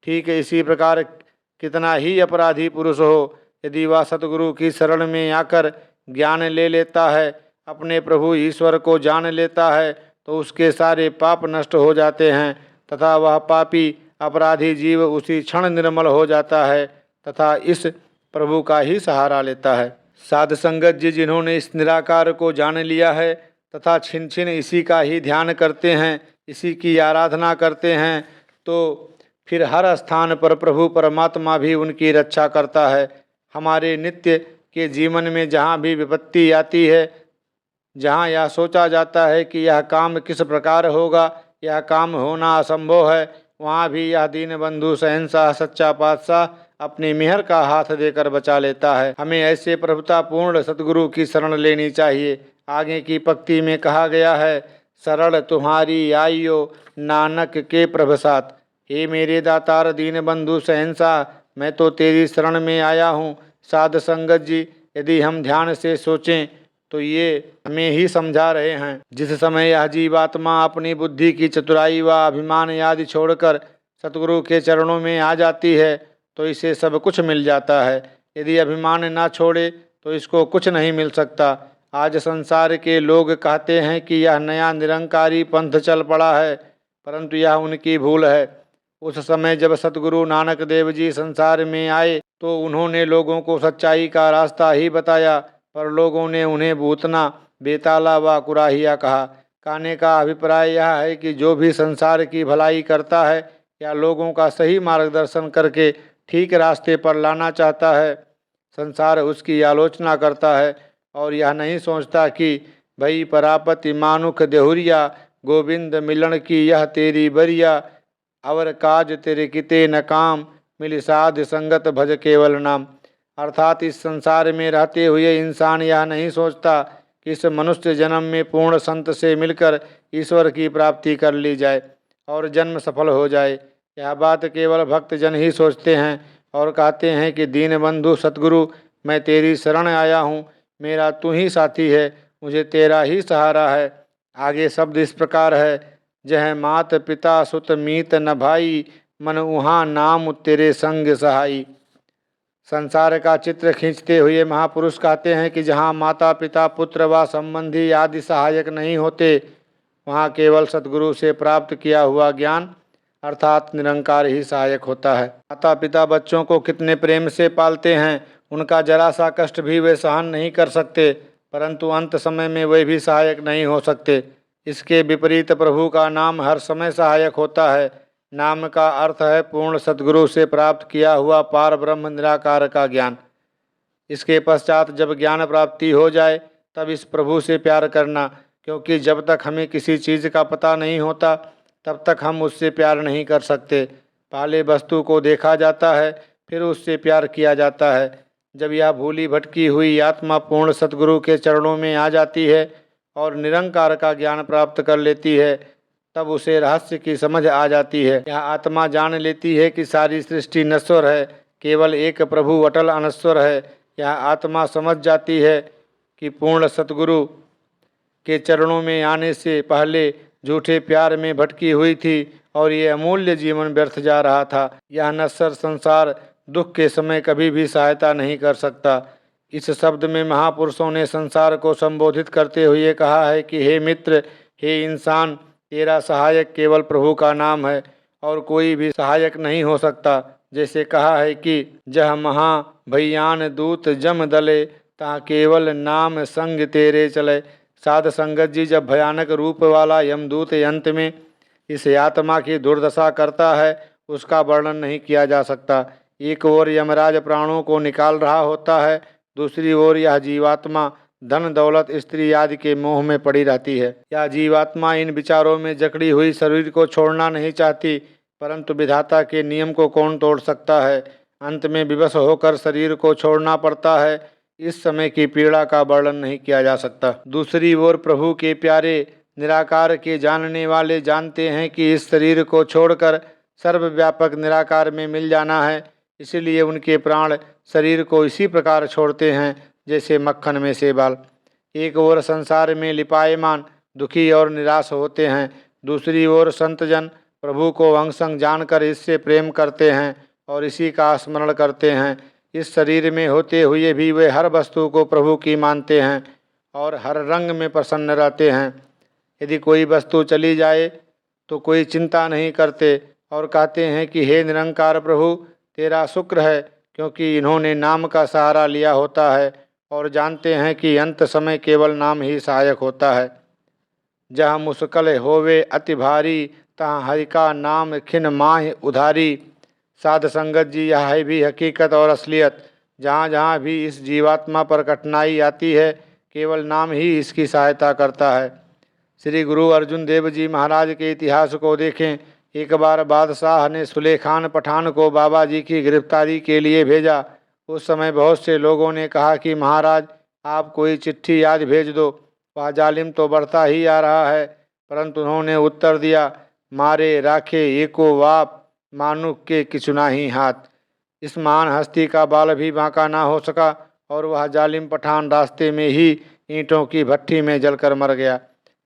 ठीक है, इसी प्रकार कितना ही अपराधी पुरुष हो, यदि वह सतगुरु की शरण में आकर ज्ञान ले लेता है, अपने प्रभु ईश्वर को जान लेता है, तो उसके सारे पाप नष्ट हो जाते हैं तथा वह पापी अपराधी जीव उसी क्षण निर्मल हो जाता है तथा इस प्रभु का ही सहारा लेता है। साध संगत जी, जिन्होंने इस निराकार को जान लिया है तथा छिन छिन इसी का ही ध्यान करते हैं, इसी की आराधना करते हैं, तो फिर हर स्थान पर प्रभु परमात्मा भी उनकी रक्षा करता है। हमारे नित्य के जीवन में जहाँ भी विपत्ति आती है, जहाँ यह सोचा जाता है कि यह काम किस प्रकार होगा, यह काम होना असंभव है, वहाँ भी यह दीन बंधु शहंशाह सच्चा पातशाह अपनी मेहर का हाथ देकर बचा लेता है। हमें ऐसे प्रभुतापूर्ण सद्गुरु की शरण लेनी चाहिए। आगे की पंक्ति में कहा गया है, शरण तुम्हारी आइयो नानक के प्रभसात। हे मेरे दातार दीन बंधु शहंशाह, मैं तो तेरी शरण में आया हूँ। साध संगत जी, यदि हम ध्यान से सोचें तो ये हमें ही समझा रहे हैं। जिस समय यह जीवात्मा अपनी बुद्धि की चतुराई व अभिमान आदि छोड़कर सतगुरु के चरणों में आ जाती है तो इसे सब कुछ मिल जाता है। यदि अभिमान ना छोड़े तो इसको कुछ नहीं मिल सकता। आज संसार के लोग कहते हैं कि यह नया निरंकारी पंथ चल पड़ा है, परंतु यह उनकी भूल है। उस समय जब सतगुरु नानक देव जी संसार में आए तो उन्होंने लोगों को सच्चाई का रास्ता ही बताया, पर लोगों ने उन्हें भूतना, बेताला व कुराहिया कहा। कहने का अभिप्राय यह है कि जो भी संसार की भलाई करता है या लोगों का सही मार्गदर्शन करके ठीक रास्ते पर लाना चाहता है, संसार उसकी आलोचना करता है और यह नहीं सोचता कि भई परापति मानुख देहुरिया, गोविंद मिलन की यह तेरी बरिया, अवर काज तेरे किते न काम, मिली साध संगत भज केवल नाम। अर्थात इस संसार में रहते हुए इंसान यह नहीं सोचता कि इस मनुष्य जन्म में पूर्ण संत से मिलकर ईश्वर की प्राप्ति कर ली जाए और जन्म सफल हो जाए। यह बात केवल भक्त जन ही सोचते हैं और कहते हैं कि दीन बंधु सतगुरु, मैं तेरी शरण आया हूँ, मेरा तू ही साथी है, मुझे तेरा ही सहारा है। आगे शब्द इस प्रकार है, जह मात पिता सुत मीत न भाई, मन उहाँ नाम तेरे संग सहाई। संसार का चित्र खींचते हुए महापुरुष कहते हैं कि जहाँ माता पिता पुत्र व संबंधी आदि सहायक नहीं होते, वहाँ केवल सतगुरु से प्राप्त किया हुआ ज्ञान अर्थात निरंकार ही सहायक होता है। माता पिता बच्चों को कितने प्रेम से पालते हैं, उनका जरा सा कष्ट भी वे सहन नहीं कर सकते, परंतु अंत समय में वे भी सहायक नहीं हो सकते। इसके विपरीत प्रभु का नाम हर समय सहायक होता है। नाम का अर्थ है पूर्ण सद्गुरु से प्राप्त किया हुआ पार ब्रह्म निराकार का ज्ञान। इसके पश्चात जब ज्ञान प्राप्ति हो जाए तब इस प्रभु से प्यार करना, क्योंकि जब तक हमें किसी चीज़ का पता नहीं होता तब तक हम उससे प्यार नहीं कर सकते। पहले वस्तु को देखा जाता है, फिर उससे प्यार किया जाता है। जब यह भूली भटकी हुई आत्मा पूर्ण सद्गुरु के चरणों में आ जाती है और निरंकार का ज्ञान प्राप्त कर लेती है, तब उसे रहस्य की समझ आ जाती है। यह आत्मा जान लेती है कि सारी सृष्टि नश्वर है, केवल एक प्रभु अटल अनश्वर है। यह आत्मा समझ जाती है कि पूर्ण सतगुरु के चरणों में आने से पहले झूठे प्यार में भटकी हुई थी और ये अमूल्य जीवन व्यर्थ जा रहा था। यह नश्वर संसार दुख के समय कभी भी सहायता नहीं कर सकता। इस शब्द में महापुरुषों ने संसार को संबोधित करते हुए कहा है कि हे मित्र, हे इंसान, तेरा सहायक केवल प्रभु का नाम है और कोई भी सहायक नहीं हो सकता। जैसे कहा है कि जह महा भैयान दूत जम दले, ता केवल नाम संग तेरे चले। साध संगत जी, जब भयानक रूप वाला यमदूत अंत में इस आत्मा की दुर्दशा करता है, उसका वर्णन नहीं किया जा सकता। एक ओर यमराज प्राणों को निकाल रहा होता है दूसरी ओर यह जीवात्मा धन दौलत स्त्री आदि के मोह में पड़ी रहती है। यह जीवात्मा इन विचारों में जकड़ी हुई शरीर को छोड़ना नहीं चाहती, परंतु विधाता के नियम को कौन तोड़ सकता है। अंत में विवश होकर शरीर को छोड़ना पड़ता है। इस समय की पीड़ा का वर्णन नहीं किया जा सकता। दूसरी ओर प्रभु के प्यारे निराकार के जानने वाले जानते हैं कि इस शरीर को छोड़कर सर्वव्यापक निराकार में मिल जाना है, इसलिए उनके प्राण शरीर को इसी प्रकार छोड़ते हैं जैसे मक्खन में से बाल। एक ओर संसार में लिपायमान दुखी और निराश होते हैं, दूसरी ओर संतजन प्रभु को अंगसंग जानकर इससे प्रेम करते हैं और इसी का स्मरण करते हैं। इस शरीर में होते हुए भी वे हर वस्तु को प्रभु की मानते हैं और हर रंग में प्रसन्न रहते हैं। यदि कोई वस्तु चली जाए तो कोई चिंता नहीं करते और कहते हैं कि हे निरंकार प्रभु, तेरा शुक्र है, क्योंकि इन्होंने नाम का सहारा लिया होता है और जानते हैं कि अंत समय केवल नाम ही सहायक होता है। जहाँ मुश्किल होवे अति भारी, तहाँ हरि का नाम खिन माह उधारी। साध संगत जी, यह है भी हकीकत और असलियत। जहाँ जहाँ भी इस जीवात्मा पर कठिनाई आती है, केवल नाम ही इसकी सहायता करता है। श्री गुरु अर्जुन देव जी महाराज के इतिहास को देखें। एक बार बादशाह ने सुलेखान पठान को बाबा जी की गिरफ्तारी के लिए भेजा। उस समय बहुत से लोगों ने कहा कि महाराज, आप कोई चिट्ठी याद भेज दो, वह जालिम तो बढ़ता ही आ रहा है। परंतु उन्होंने उत्तर दिया, मारे राखे एको वाप, मानुक के किचुना ही हाथ। इस महान हस्ती का बाल भी बांका ना हो सका और वह जालिम पठान रास्ते में ही ईंटों की भट्ठी में जलकर मर गया।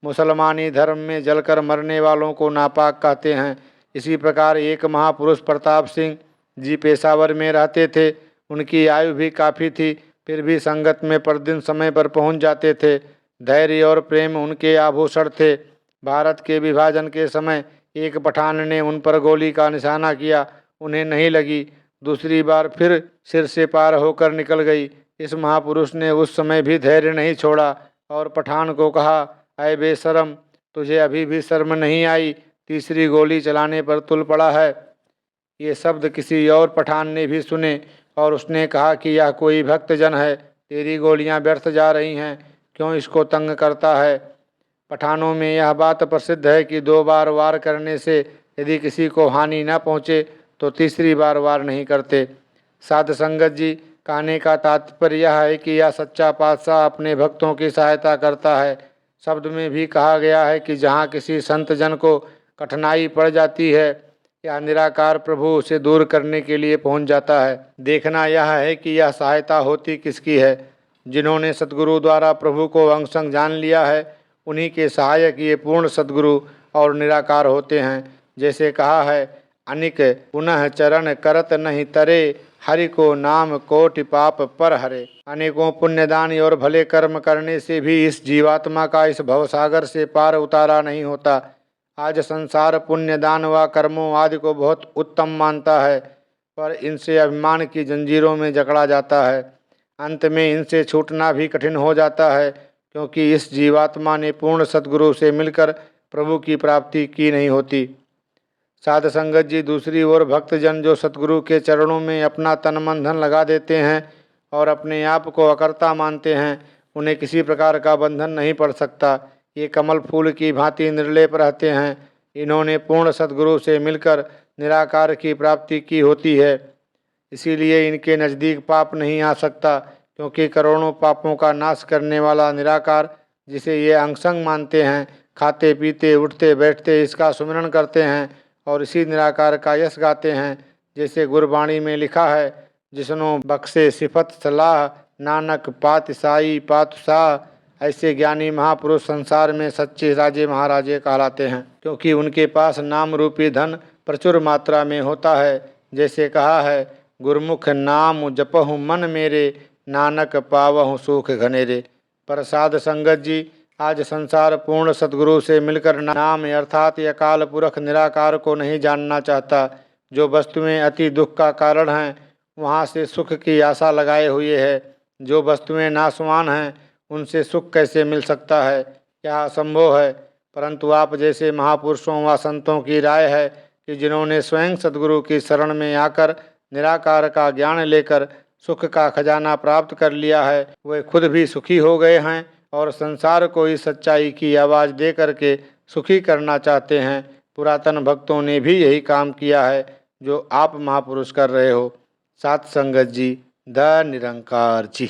मुसलमानी धर्म में जलकर मरने वालों को नापाक कहते हैं। इसी प्रकार एक महापुरुष प्रताप सिंह जी पेशावर में रहते थे। उनकी आयु भी काफ़ी थी, फिर भी संगत में प्रतिदिन समय पर पहुंच जाते थे। धैर्य और प्रेम उनके आभूषण थे। भारत के विभाजन के समय एक पठान ने उन पर गोली का निशाना किया, उन्हें नहीं लगी। दूसरी बार फिर सिर से पार होकर निकल गई। इस महापुरुष ने उस समय भी धैर्य नहीं छोड़ा और पठान को कहा, अय बेशरम, तुझे अभी भी शर्म नहीं आई? तीसरी गोली चलाने पर तुल पड़ा है। ये शब्द किसी और पठान ने भी सुने और उसने कहा कि यह कोई भक्तजन है, तेरी गोलियां व्यर्थ जा रही हैं, क्यों इसको तंग करता है। पठानों में यह बात प्रसिद्ध है कि 2 बार वार करने से यदि किसी को हानि न पहुँचे तो तीसरी बार वार नहीं करते। साध संगत जी, कहने का तात्पर्य यह है कि यह सच्चा पातशाह अपने भक्तों की सहायता करता है। शब्द में भी कहा गया है कि जहाँ किसी संत जन को कठिनाई पड़ जाती है, यह निराकार प्रभु उसे दूर करने के लिए पहुंच जाता है। देखना यह है कि यह सहायता होती किसकी है। जिन्होंने सद्गुरु द्वारा प्रभु को अंगसंग जान लिया है, उन्हीं के सहायक ये पूर्ण सद्गुरु और निराकार होते हैं। जैसे कहा है, अनिक पुनः चरण करत नहीं तरे, हरि को नाम कोटि पाप पर हरे। अनेकों पुण्यदान और भले कर्म करने से भी इस जीवात्मा का इस भवसागर से पार उतारा नहीं होता। आज संसार पुण्यदान व कर्मों आदि को बहुत उत्तम मानता है, पर इनसे अभिमान की जंजीरों में जकड़ा जाता है। अंत में इनसे छूटना भी कठिन हो जाता है, क्योंकि इस जीवात्मा ने पूर्ण सद्गुरु से मिलकर प्रभु की प्राप्ति की नहीं होती। साध संगत जी, दूसरी ओर भक्तजन जो सतगुरु के चरणों में अपना तन मन धन लगा देते हैं और अपने आप को अकर्ता मानते हैं, उन्हें किसी प्रकार का बंधन नहीं पड़ सकता। ये कमल फूल की भांति निर्लेप रहते हैं। इन्होंने पूर्ण सतगुरु से मिलकर निराकार की प्राप्ति की होती है, इसीलिए इनके नज़दीक पाप नहीं आ सकता, क्योंकि करोड़ों पापों का नाश करने वाला निराकार, जिसे ये अंगसंग मानते हैं, खाते पीते उठते बैठते इसका सुमिरन करते हैं और इसी निराकार का यश गाते हैं। जैसे गुरबाणी में लिखा है, जिसनो बख्शे सिफत सलाह, नानक पात साई पातशाह। ऐसे ज्ञानी महापुरुष संसार में सच्चे राजे महाराजे कहलाते हैं, क्योंकि उनके पास नाम रूपी धन प्रचुर मात्रा में होता है। जैसे कहा है, गुरमुख नाम जपहु मन मेरे, नानक पावहु सुख घनेरे। पर साध संगत जी, आज संसार पूर्ण सद्गुरु से मिलकर नाम अर्थात अकाल पुरख निराकार को नहीं जानना चाहता। जो वस्तुएं अति दुख का कारण हैं, वहां से सुख की आशा लगाए हुए है। जो वस्तुएं नाशवान हैं, उनसे सुख कैसे मिल सकता है? यह असंभव है। परंतु आप जैसे महापुरुषों व संतों की राय है कि जिन्होंने स्वयं सद्गुरु की शरण में आकर निराकार का ज्ञान लेकर सुख का खजाना प्राप्त कर लिया है, वे खुद भी सुखी हो गए हैं और संसार को इस सच्चाई की आवाज़ दे करके सुखी करना चाहते हैं। पुरातन भक्तों ने भी यही काम किया है जो आप महापुरुष कर रहे हो। सात संगत जी, द निरंकार जी।